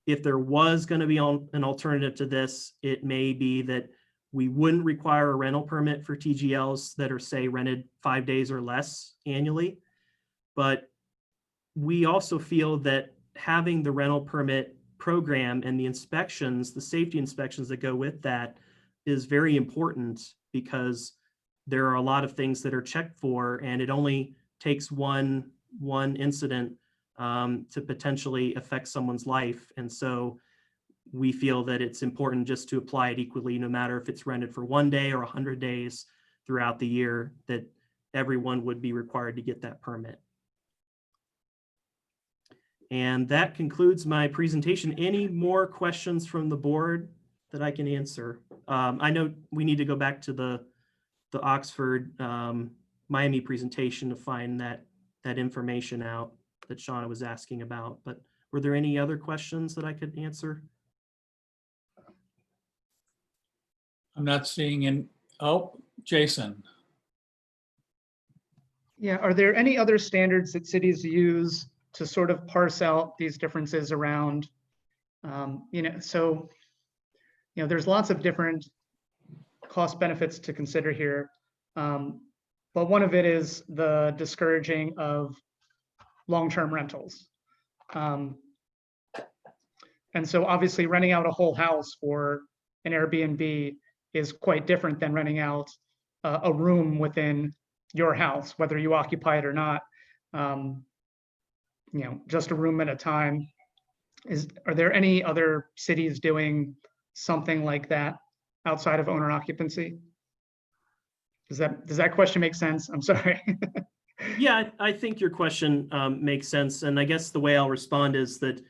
If there was going to be an alternative to this, it may be that we wouldn't require a rental permit for TGLs that are, say, rented 5 days or less annually. But we also feel that having the rental permit program and the inspections, the safety inspections that go with that, is very important, because there are a lot of things that are checked for, and it only takes one incident to potentially affect someone's life. And so we feel that it's important just to apply it equally, no matter if it's rented for 1 day or 100 days throughout the year, that everyone would be required to get that permit. And that concludes my presentation. Any more questions from the board that I can answer? I know we need to go back to the Oxford Miami presentation to find that information out that Shauna was asking about. But were there any other questions that I could answer? I'm not seeing any. Oh, Jason. Yeah, are there any other standards that cities use to sort of parse out these differences around, there's lots of different cost benefits to consider here. But one of it is the discouraging of long-term rentals. And so obviously renting out a whole house for an Airbnb is quite different than renting out a room within your house, whether you occupy it or not. Just a room at a time. Are there any other cities doing something like that outside of owner occupancy? Does that question make sense? I'm sorry. Yeah, I think your question makes sense. And I guess the way I'll respond is that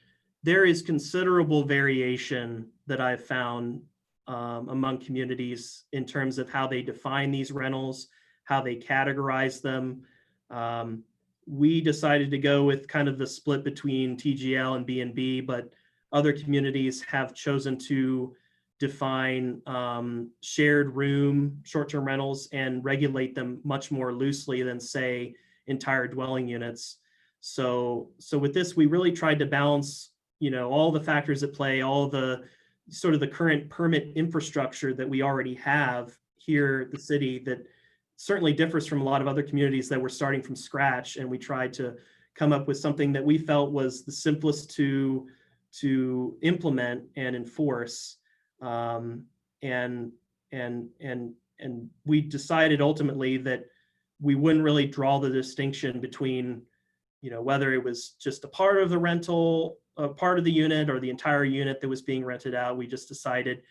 there is considerable variation that I've found among communities in terms of how they define these rentals, how they categorize them. We decided to go with kind of the split between TGL and B&B, but other communities have chosen to define shared room short-term rentals and regulate them much more loosely than, say, entire dwelling units. So with this, we really tried to balance, all the factors at play, all the sort of the current permit infrastructure that we already have here at the city that certainly differs from a lot of other communities that were starting from scratch. And we tried to come up with something that we felt was the simplest to implement and enforce. And we decided ultimately that we wouldn't really draw the distinction between, whether it was just a part of the rental, a part of the unit, or the entire unit that was being rented out. We just decided,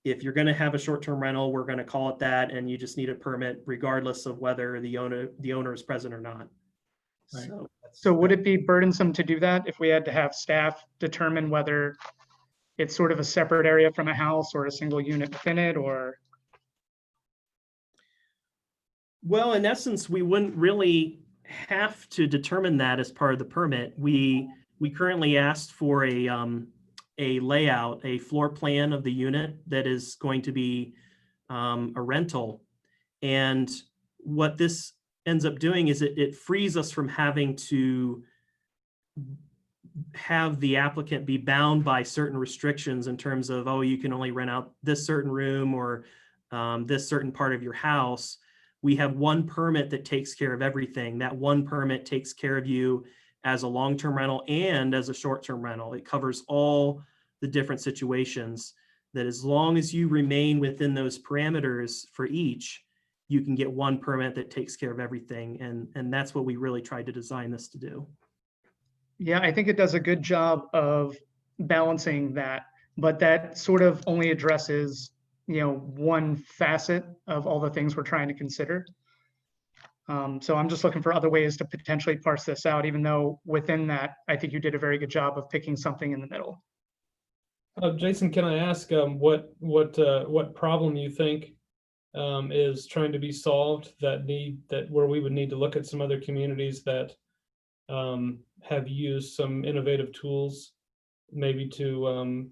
if you're going to have a short-term rental, we're going to call it that, and you just need a permit regardless of whether the owner is present or not. Right. So would it be burdensome to do that if we had to have staff determine whether it's sort of a separate area from a house or a single unit within it, or? Well, in essence, we wouldn't really have to determine that as part of the permit. We currently asked for a layout, a floor plan of the unit that is going to be a rental. And what this ends up doing is it frees us from having to have the applicant be bound by certain restrictions in terms of, oh, you can only rent out this certain room or this certain part of your house. We have one permit that takes care of everything. That one permit takes care of you as a long-term rental and as a short-term rental. It covers all the different situations, that as long as you remain within those parameters for each, you can get one permit that takes care of everything. And that's what we really tried to design this to do. Yeah, I think it does a good job of balancing that, but that sort of only addresses, one facet of all the things we're trying to consider. So I'm just looking for other ways to potentially parse this out, even though within that, I think you did a very good job of picking something in the middle. Jason, can I ask what problem you think is trying to be solved that where we would need to look at some other communities that have used some innovative tools, maybe to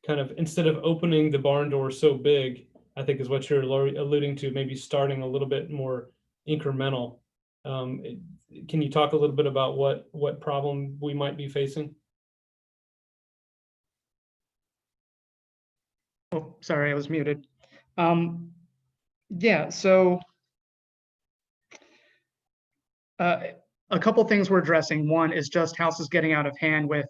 kind of, instead of opening the barn door so big, I think is what you're alluding to, maybe starting a little bit more incremental. Can you talk a little bit about what problem we might be facing? Oh, sorry, I was muted. Yeah, so a couple things we're addressing. One is just houses getting out of hand with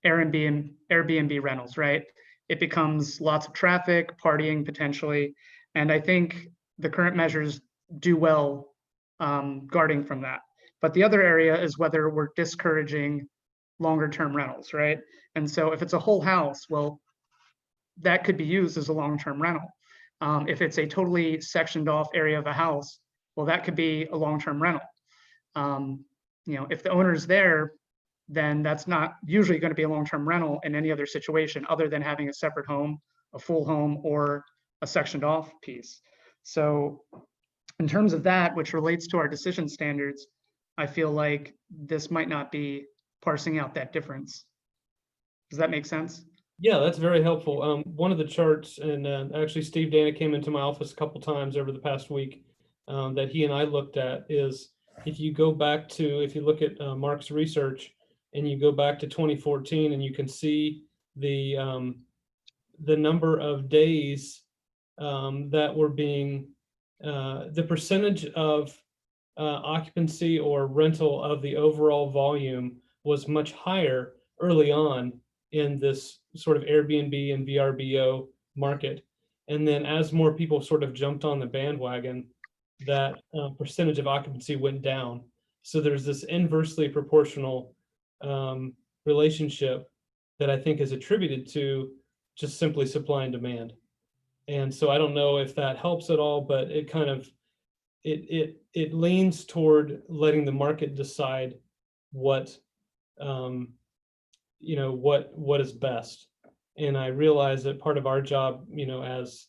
Airbnb rentals, right? It becomes lots of traffic, partying potentially, and I think the current measures do well guarding from that. But the other area is whether we're discouraging longer term rentals, right? And so if it's a whole house, well, that could be used as a long-term rental. If it's a totally sectioned off area of a house, well, that could be a long-term rental. If the owner's there, then that's not usually going to be a long-term rental in any other situation other than having a separate home, a full home, or a sectioned off piece. So in terms of that, which relates to our decision standards, I feel like this might not be parsing out that difference. Does that make sense? Yeah, that's very helpful. One of the charts, and actually Steve Dana came into my office a couple times over the past week, that he and I looked at is, if you look at Mark's research and you go back to 2014 and you can see the number of days that were being, the percentage of occupancy or rental of the overall volume was much higher early on in this sort of Airbnb and VRBO market. And then as more people sort of jumped on the bandwagon, that percentage of occupancy went down. So there's this inversely proportional relationship that I think is attributed to just simply supply and demand. And so I don't know if that helps at all, but it kind of, it leans toward letting the market decide what what is best. And I realize that part of our job, as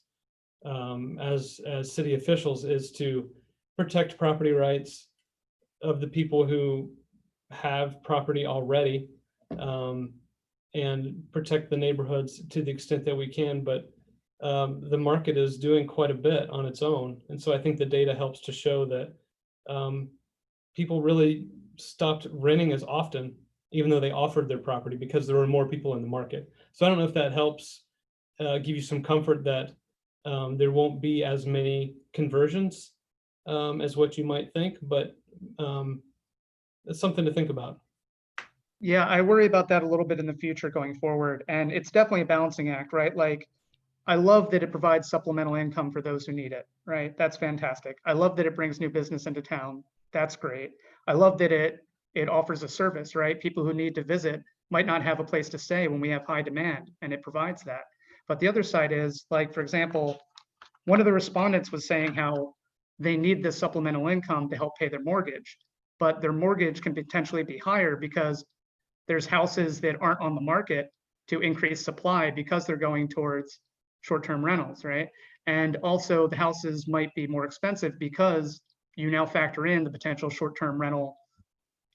city officials, is to protect property rights of the people who have property already, and protect the neighborhoods to the extent that we can. But the market is doing quite a bit on its own. And so I think the data helps to show that people really stopped renting as often, even though they offered their property, because there were more people in the market. So I don't know if that helps give you some comfort that there won't be as many conversions as what you might think, but it's something to think about. Yeah, I worry about that a little bit in the future going forward. And it's definitely a balancing act, right? Like, I love that it provides supplemental income for those who need it, right? That's fantastic. I love that it brings new business into town. That's great. I love that it offers a service, right? People who need to visit might not have a place to stay when we have high demand, and it provides that. But the other side is, like, for example, one of the respondents was saying how they need this supplemental income to help pay their mortgage, but their mortgage can potentially be higher because there's houses that aren't on the market to increase supply because they're going towards short-term rentals, right? And also the houses might be more expensive because you now factor in the potential short-term rental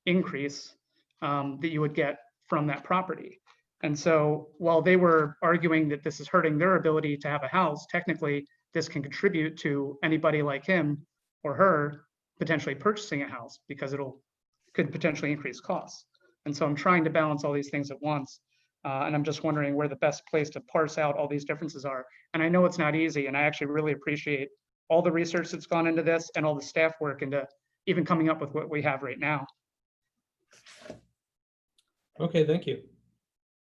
increase that you would get from that property. And so while they were arguing that this is hurting their ability to have a house, technically this can contribute to anybody like him or her potentially purchasing a house because could potentially increase costs. And so I'm trying to balance all these things at once. And I'm just wondering where the best place to parse out all these differences are. And I know it's not easy, and I actually really appreciate all the research that's gone into this and all the staff work into even coming up with what we have right now. Okay, thank you.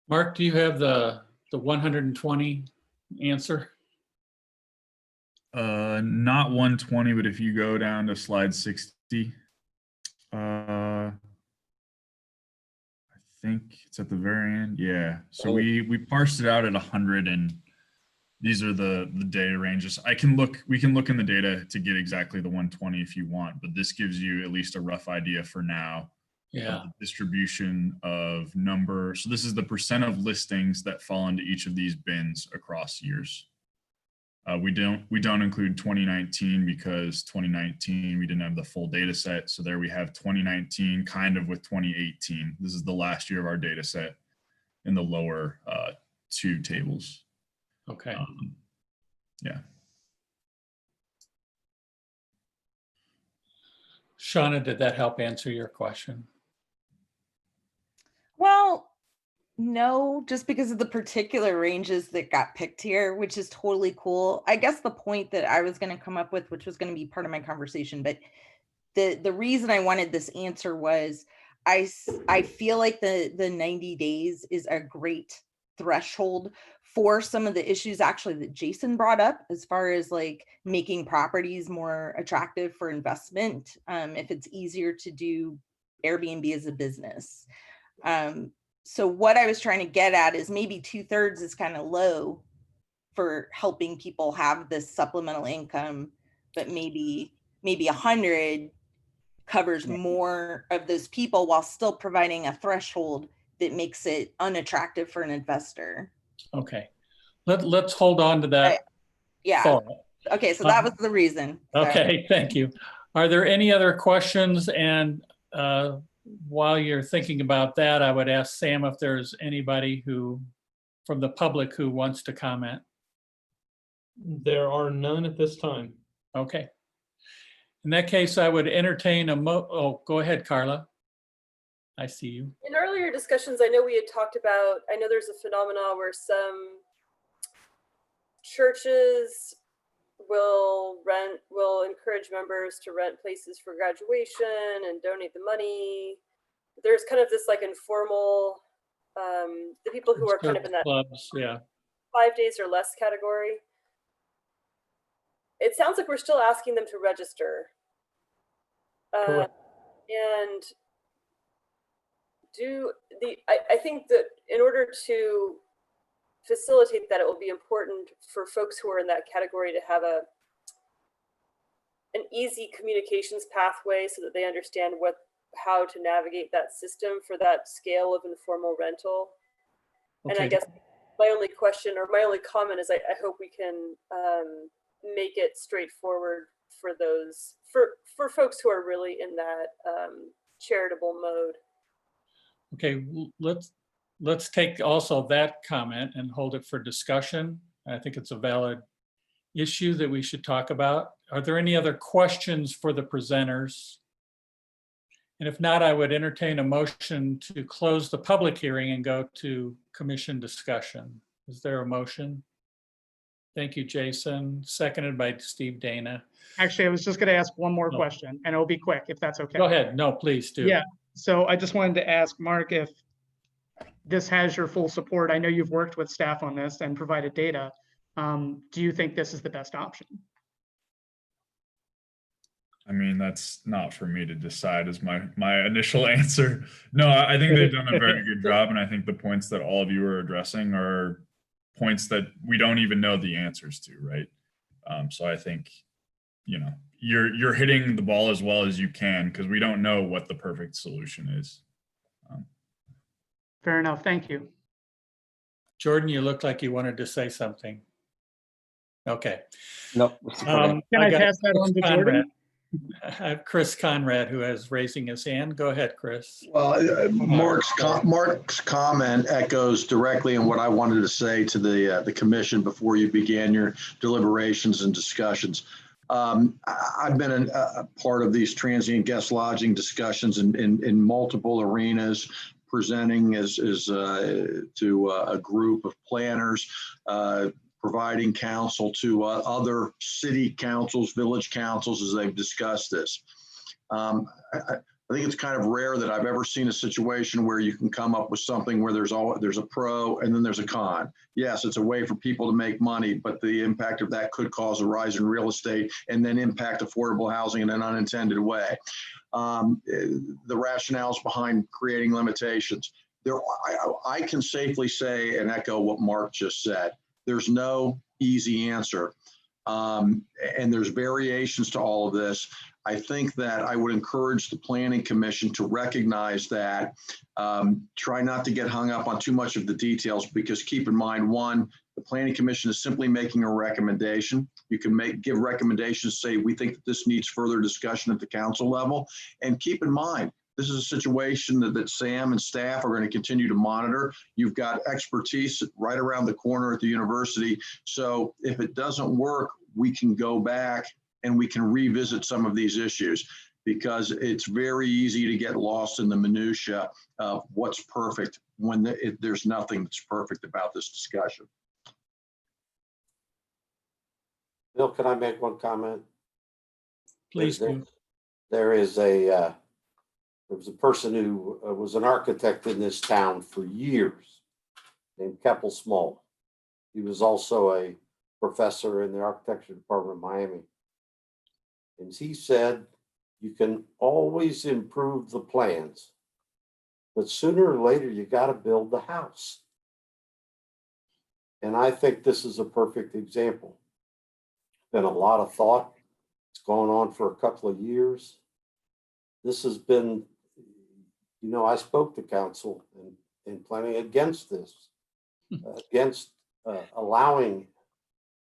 Mark, do you have the 120 answer? Not 120, but if you go down to slide 60, I think it's at the very end. Yeah. So we parsed it out at 100 and these are the data ranges. We can look in the data to get exactly the 120 if you want, but this gives you at least a rough idea for now. Yeah. Of the distribution of number. So this is the percent of listings that fall into each of these bins across years. We don't include 2019 because 2019 we didn't have the full data set. So there we have 2019 kind of with 2018. This is the last year of our data set in the lower two tables. Okay. Yeah. Shauna, did that help answer your question? Well, no, just because of the particular ranges that got picked here, which is totally cool. I guess the point that I was going to come up with, which was going to be part of my conversation, but the reason I wanted this answer was I feel like the 90 days is a great threshold for some of the issues actually that Jason brought up, as far as like making properties more attractive for investment, if it's easier to do Airbnb as a business. So what I was trying to get at is maybe 2/3 is kind of low for helping people have this supplemental income, but maybe 100 covers more of those people while still providing a threshold that makes it unattractive for an investor. Okay. Let's hold on to that. Yeah. thought. Okay. So that was the reason. So. Okay. Thank you. Are there any other questions? And while you're thinking about that, I would ask Sam if there's anybody from the public who wants to comment. There are none at this time. Okay. In that case, I would entertain oh, go ahead, Carla. I see you. In earlier discussions, I know we had talked about, I know there's a phenomenon where some churches will encourage members to rent places for graduation and donate the money. There's kind of this like informal, the people who are kind of in that clubs, yeah, 5 days or less category. It sounds like we're still asking them to register. And I think that in order to facilitate that, it will be important for folks who are in that category to have an easy communications pathway so that they understand how to navigate that system for that scale of informal rental. Okay. And I guess my only question or my only comment is I hope we can make it straightforward for those for folks who are really in that charitable mode. Okay, let's take also that comment and hold it for discussion. I think it's a valid issue that we should talk about. Are there any other questions for the presenters? And if not, I would entertain a motion to close the public hearing and go to commission discussion. Is there a motion? Thank you, Jason. Seconded by Steve Dana. Actually, I was just going to ask one more question, and it'll be quick if that's okay. Go ahead. No, please do. Yeah. So I just wanted to ask Mark if this has your full support. I know you've worked with staff on this and provided data. Do you think this is the best option? I mean, that's not for me to decide is my initial answer. No, I think they've done a very good job. And I think the points that all of you are addressing are points that we don't even know the answers to, right? So I think, you're hitting the ball as well as you can because we don't know what the perfect solution is. Fair enough. Thank you. Jordan, you looked like you wanted to say something. Okay. No. Can I pass that on to Jordan? I have Chris Conrad who is raising his hand. Go ahead, Chris. Well, Mark's comment echoes directly in what I wanted to say to the commission before you began your deliberations and discussions. I've been a part of these transient guest lodging discussions in multiple arenas, presenting to a group of planners, providing counsel to other city councils, village councils as they've discussed this. I think it's kind of rare that I've ever seen a situation where you can come up with something where there's a pro and then there's a con. Yes, it's a way for people to make money, but the impact of that could cause a rise in real estate and then impact affordable housing in an unintended way. The rationales behind creating limitations. I can safely say and echo what Mark just said. There's no easy answer. And there's variations to all of this. I think that I would encourage the Planning Commission to recognize that, try not to get hung up on too much of the details, because keep in mind, one, the Planning Commission is simply making a recommendation. You can give recommendations, say, we think that this needs further discussion at the council level. And keep in mind, this is a situation that Sam and staff are going to continue to monitor. You've got expertise right around the corner at the university. So if it doesn't work, we can go back and we can revisit some of these issues, because it's very easy to get lost in the minutia of what's perfect when there's nothing that's perfect about this discussion. Bill, can I make one comment? Please do. There was a person who was an architect in this town for years named Keppel Small. He was also a professor in the architecture department of Miami. And he said, you can always improve the plans, but sooner or later, you got to build the house. And I think this is a perfect example. Been a lot of thought. It's going on for a couple of years. This has been, I spoke to council and planning against this, against allowing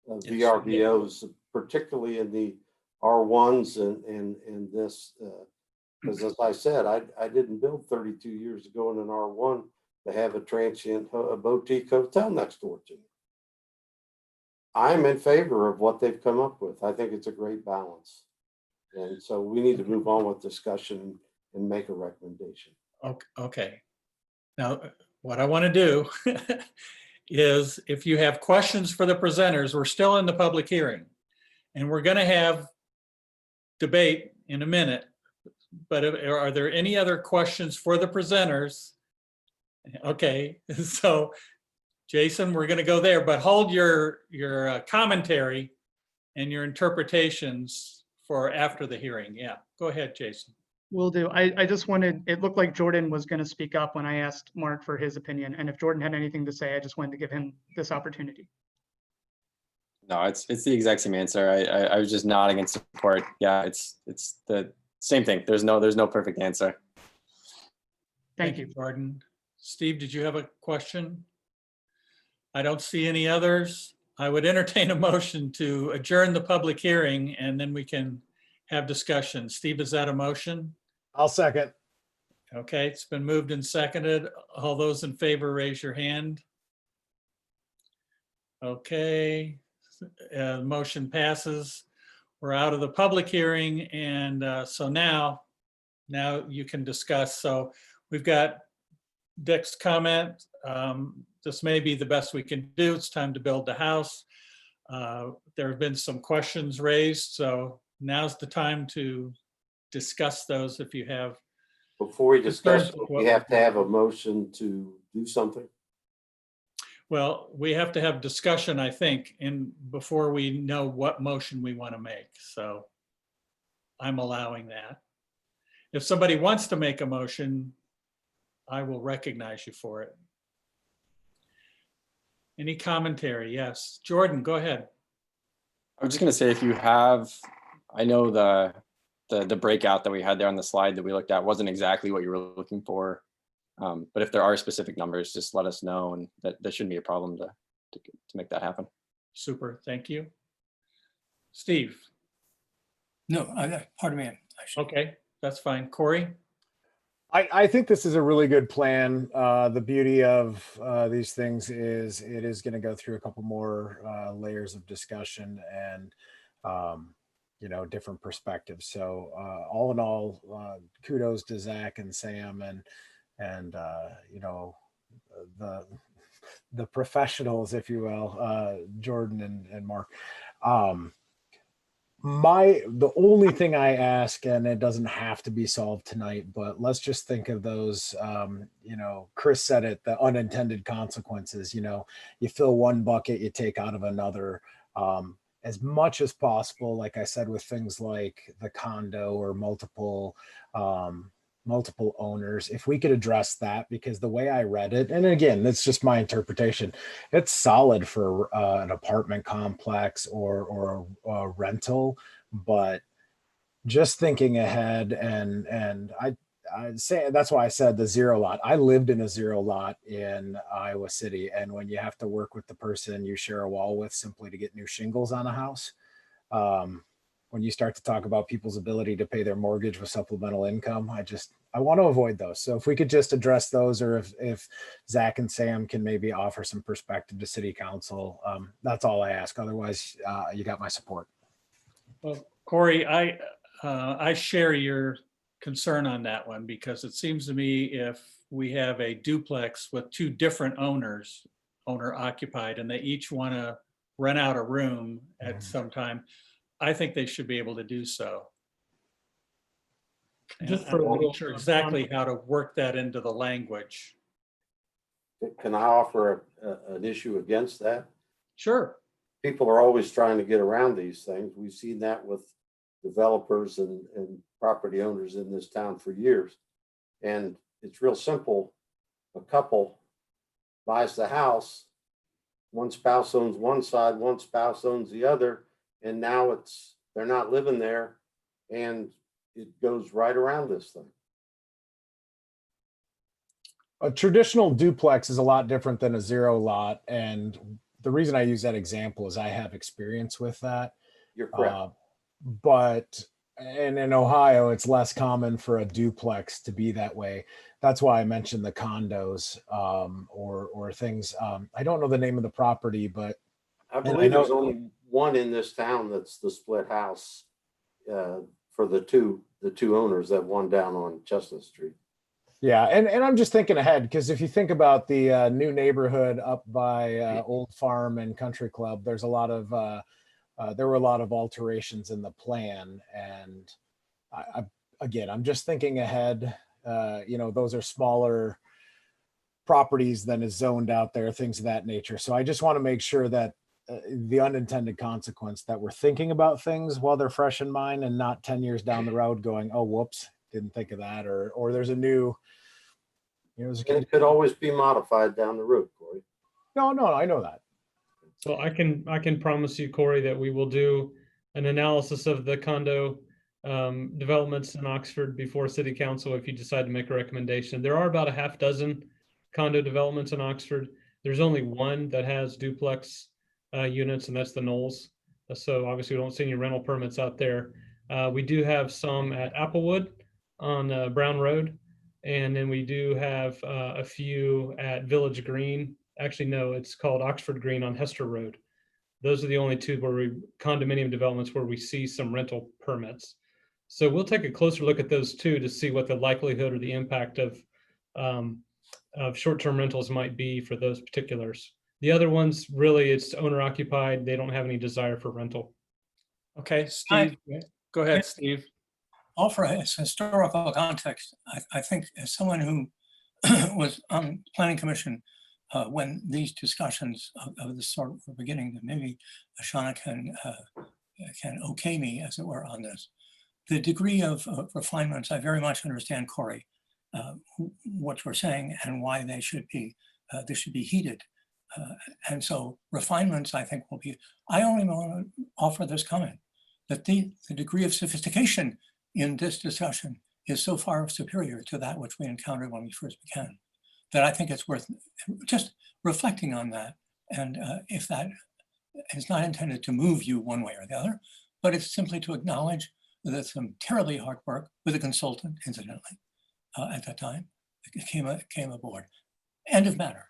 VRBOs, particularly in the R1s and this, because as I said, I didn't build 32 years ago in an R1 to have a transient a boutique hotel next door to me. I'm in favor of what they've come up with. I think it's a great balance. And so we need to move on with discussion and make a recommendation. Okay. Now, what I want to do is, if you have questions for the presenters, we're still in the public hearing and we're going to have debate in a minute, but are there any other questions for the presenters? Okay, so Jason, we're going to go there, but hold your commentary and your interpretations for after the hearing. Yeah, go ahead, Jason. Will do. I just wanted, it looked like Jordan was going to speak up when I asked Mark for his opinion. And if Jordan had anything to say, I just wanted to give him this opportunity. No, it's the exact same answer. I was just nodding in support. Yeah, it's the same thing. There's no perfect answer. Thank you, Jordan. Steve, did you have a question? I don't see any others. I would entertain a motion to adjourn the public hearing and then we can have discussion. Steve, is that a motion? I'll second. Okay, it's been moved and seconded. All those in favor, raise your hand. Okay, motion passes. We're out of the public hearing, and so now you can discuss. So we've got Dick's comment. This may be the best we can do. It's time to build the house. There have been some questions raised, so now's the time to discuss those if you have. Before we discuss, we have to have a motion to do something. Well, we have to have discussion, I think, before we know what motion we want to make. So I'm allowing that. If somebody wants to make a motion, I will recognize you for it. Any commentary? Yes. Jordan, go ahead. I was just going to say, if you have, I know the breakout that we had there on the slide that we looked at wasn't exactly what you were looking for. But if there are specific numbers, just let us know, and that shouldn't be a problem to make that happen. Super, thank you. Steve? No, pardon me. Okay, that's fine. Corey? I think this is a really good plan. The beauty of these things is it is going to go through a couple more layers of discussion and different perspectives. So all in all, kudos to Zach and Sam and the professionals, if you will, Jordan and Mark. The only thing I ask, and it doesn't have to be solved tonight, but let's just think of those, Chris said it, the unintended consequences. You fill one bucket, you take out of another. As much as possible, like I said, with things like the condo or multiple multiple owners, if we could address that, because the way I read it, and again, that's just my interpretation, it's solid for an apartment complex or a rental, but just thinking ahead, and I say that's why I said the zero lot. I lived in a zero lot in Iowa City, and when you have to work with the person you share a wall with simply to get new shingles on a house, when you start to talk about people's ability to pay their mortgage with supplemental income, I want to avoid those. So if we could just address those, or if Zach and Sam can maybe offer some perspective to City Council, that's all I ask. Otherwise, you got my support. Well, Corey, I share your concern on that one, because it seems to me if we have a duplex with two different owners, owner occupied, and they each want to rent out a room at some time, I think they should be able to do so. Just And for a I'm little not sure exactly how to work that into the language. Can I offer an issue against that? Sure. People are always trying to get around these things. We've seen that with developers and property owners in this town for years. And it's real simple. A couple buys the house, one spouse owns one side, one spouse owns the other, and now they're not living there, and it goes right around this thing. A traditional duplex is a lot different than a zero lot, and the reason I use that example is I have experience with that. You're correct. And in Ohio, it's less common for a duplex to be that way. That's why I mentioned the condos or things. I don't know the name of the property, but I believe there's only one in this town that's the split house for the two owners, that one down on Chestnut Street. Yeah, and I'm just thinking ahead, because if you think about the new neighborhood up by Old Farm and Country Club, there were a lot of alterations in the plan, and I'm just thinking ahead. Those are smaller properties than is zoned out there, things of that nature. So I just want to make sure that the unintended consequence, that we're thinking about things while they're fresh in mind, and not 10 years down the road going, oh, whoops, didn't think of that, or there's a new, it could always be modified down the road, Corey. No, I know that. So I can promise you, Corey, that we will do an analysis of the condo developments in Oxford before City Council if you decide to make a recommendation. There are about a half dozen condo developments in Oxford. There's only one that has duplex units, and that's the Knowles. So obviously we don't see any rental permits out there. We do have some at Applewood on Brown Road. And then we do have a few at Village Green. Actually, no, it's called Oxford Green on Hester Road. Those are the only two condominium developments where we see some rental permits. So we'll take a closer look at those two to see what the likelihood or the impact of short-term rentals might be for those particulars. The other ones, really, it's owner occupied. They don't have any desire for rental. Okay, Steve, go ahead, Steve. Offer a historical context. I think as someone who was on Planning Commission when these discussions of this sort were beginning, that maybe Shauna can okay me, as it were, on this. The degree of refinements, I very much understand, Corey, what we're saying and why they should be heeded. And so refinements, I think, will be. I only want to offer this comment that the degree of sophistication in this discussion is so far superior to that which we encountered when we first began, that I think it's worth just reflecting on that. And if that is not intended to move you one way or the other, but it's simply to acknowledge that some terribly hard work with a consultant, incidentally, at that time, came aboard. End of matter.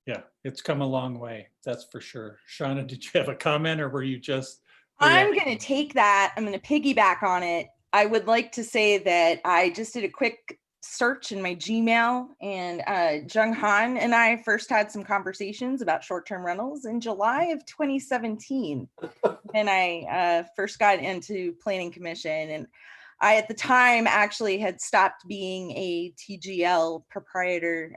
Yeah, it's come a long way, that's for sure. Shauna, did you have a comment, or were you just? I'm going to take that. I'm going to piggyback on it. I would like to say that I just did a quick search in my Gmail, and Jung Han and I first had some conversations about short-term rentals in July of 2017. And I first got into Planning Commission, and I, at the time, actually had stopped being a TGL proprietor,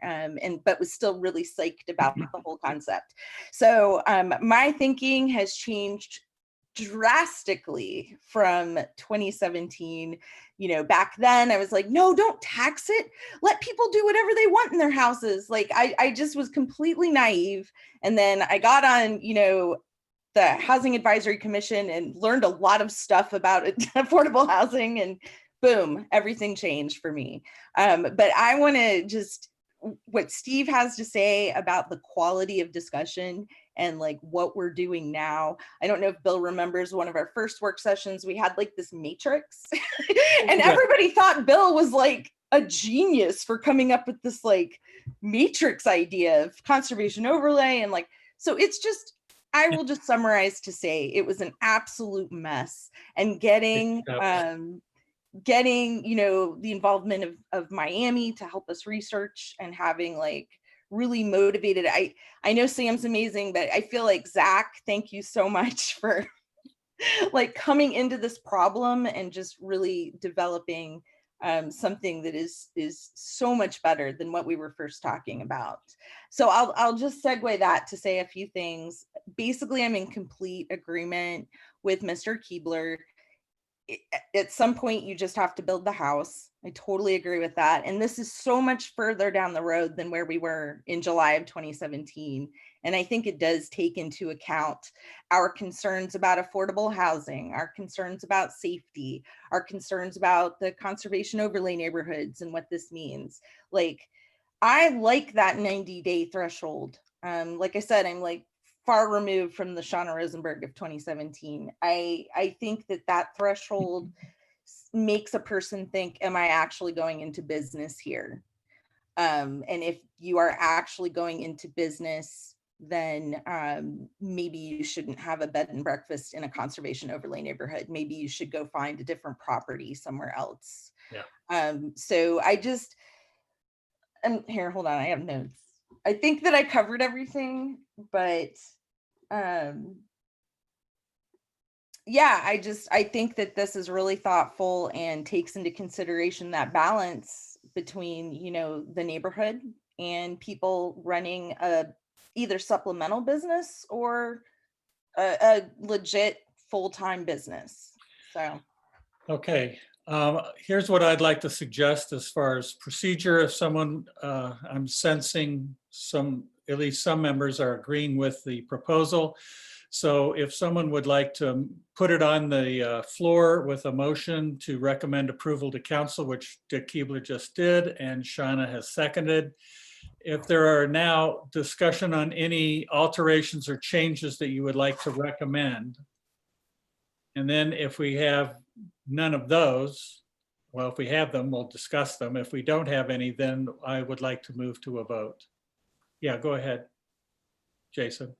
but was still really psyched about the whole concept. So my thinking has changed drastically from 2017. Back then I was like, no, don't tax it. Let people do whatever they want in their houses. Like I just was completely naive. And then I got on, the Housing Advisory Commission and learned a lot of stuff about affordable housing, and boom, everything changed for me. But I want to just, what Steve has to say about the quality of discussion and like what we're doing now. I don't know if Bill remembers one of our first work sessions, we had like this matrix and everybody thought Bill was like a genius for coming up with this like matrix idea of conservation overlay. And like, so it's just, I will just summarize to say it was an absolute mess, and getting the involvement of Miami to help us research, and having like really motivated. I know Sam's amazing, but I feel like Zach, thank you so much for like coming into this problem and just really developing something that is so much better than what we were first talking about. So I'll just segue that to say a few things. Basically, I'm in complete agreement with Mr. Keebler. At some point, you just have to build the house. I totally agree with that. And this is so much further down the road than where we were in July of 2017. And I think it does take into account our concerns about affordable housing, our concerns about safety, our concerns about the conservation overlay neighborhoods and what this means. Like, I like that 90-day threshold. Like I said, I'm like far removed from the Shauna Rosenberg of 2017. I think that threshold makes a person think, am I actually going into business here? And if you are actually going into business, then maybe you shouldn't have a bed and breakfast in a conservation overlay neighborhood. Maybe you should go find a different property somewhere else. Yeah. So I just, here, hold on, I have notes. I think that I covered everything, but yeah, I think that this is really thoughtful and takes into consideration that balance between, the neighborhood and people running a either supplemental business or a legit full-time business. So. Okay, here's what I'd like to suggest as far as procedure. If someone, I'm sensing at least some members are agreeing with the proposal. So if someone would like to put it on the floor with a motion to recommend approval to council, which Dick Keebler just did and Shauna has seconded. If there are now discussion on any alterations or changes that you would like to recommend. And then if we have none of those, well, if we have them, we'll discuss them. If we don't have any, then I would like to move to a vote. Yeah, go ahead, Jason.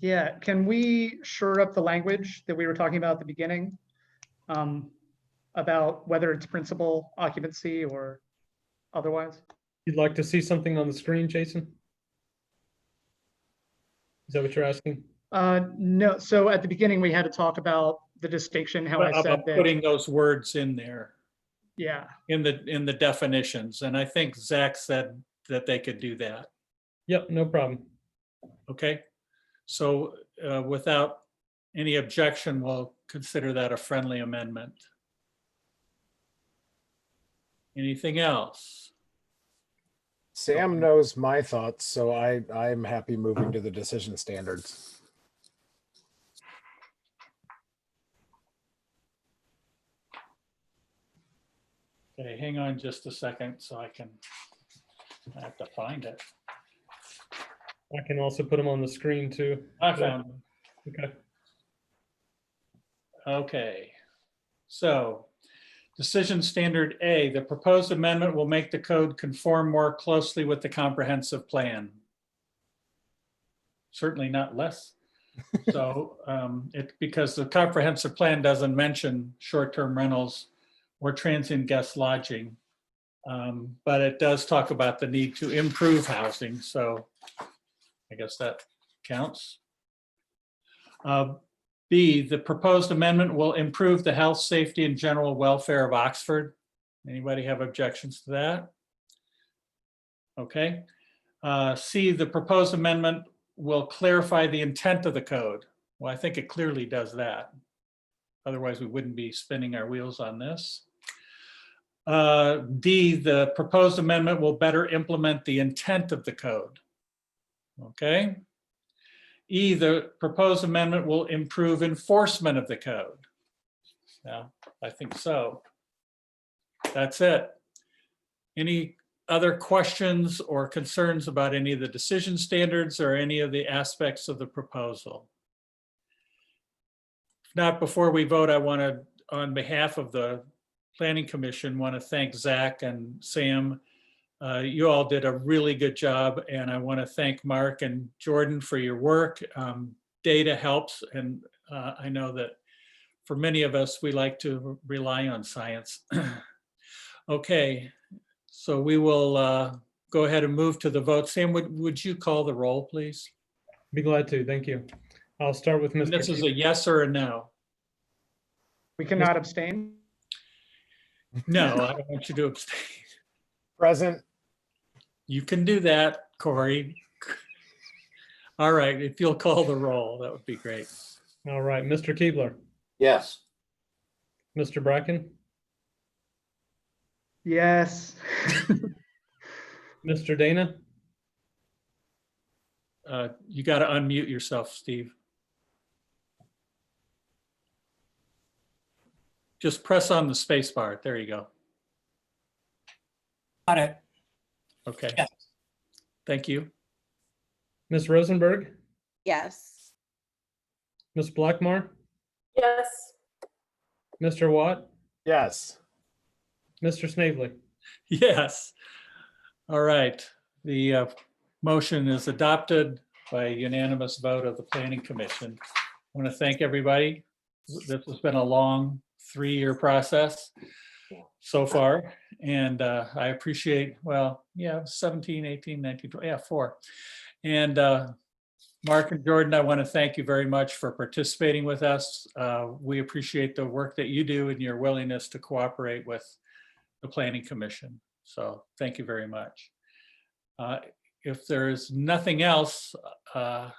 Yeah, can we shore up the language that we were talking about at the beginning? About whether it's principal occupancy or otherwise? You'd like to see something on the screen, Jason? Is that what you're asking? No, so at the beginning we had to talk about the distinction, how I said About that. putting those words in there. Yeah. In the definitions, and I think Zach said that they could do that. Yep, no problem. Okay, so without any objection, we'll consider that a friendly amendment. Anything else? Sam knows my thoughts, so I'm happy moving to the decision standards. Okay, hang on just a second so I have to find it. I can also put them on the screen too. I found them. Okay. Okay, so decision standard A, the proposed amendment will make the code conform more closely with the comprehensive plan. Certainly not less. So because the comprehensive plan doesn't mention short-term rentals or transient guest lodging, but it does talk about the need to improve housing. So I guess that counts. B, the proposed amendment will improve the health, safety, and general welfare of Oxford. Anybody have objections to that? Okay. C, the proposed amendment will clarify the intent of the code. Well, I think it clearly does that. Otherwise, we wouldn't be spinning our wheels on this. D, the proposed amendment will better implement the intent of the code. Okay. E, the proposed amendment will improve enforcement of the code. Yeah, I think so. That's it. Any other questions or concerns about any of the decision standards or any of the aspects of the proposal? If not, before we vote, I want to, on behalf of the Planning Commission, want to thank Zach and Sam. You all did a really good job, and I want to thank Mark and Jordan for your work. Data helps, and I know that for many of us, we like to rely on science. Okay, so we will go ahead and move to the vote. Sam, would you call the roll, please? Be glad to. Thank you. I'll start with And Mr. this is a yes or a no? We cannot abstain. No, I don't want you to abstain. Present. You can do that, Corey. All right, if you'll call the roll, that would be great. All right, Mr. Keebler, Yes. Mr. Bracken, Yes. Mr. Dana, You got to unmute yourself, Steve. Just press on the space bar. There you go. Got it. Okay. Yes. Thank you. Ms. Rosenberg, Yes. Ms. Blackmore, Yes. Mr. Watt, Yes. Mr. Snavely. Yes. All right. The motion is adopted by a unanimous vote of the Planning Commission. I want to thank everybody. This has been a long 3-year process so far. And I appreciate, well, yeah, 17, 18, 19, 20, yeah, 4. And Mark and Jordan, I want to thank you very much for participating with us. We appreciate the work that you do and your willingness to cooperate with the Planning Commission. So thank you very much. If there's nothing else, and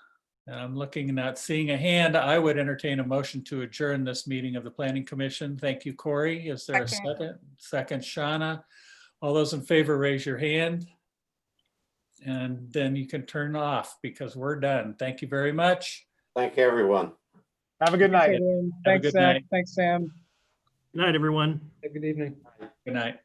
I'm looking and not seeing a hand, I would entertain a motion to adjourn this meeting of the Planning Commission. Thank you, Corey. Is there a second? Second, Shauna. All those in favor, raise your hand. And then you can turn off because we're done. Thank you very much. Thank everyone. Have a good night. Thanks, good Zach. night. Thanks, Sam. Good night, everyone. Have a good evening. Good night.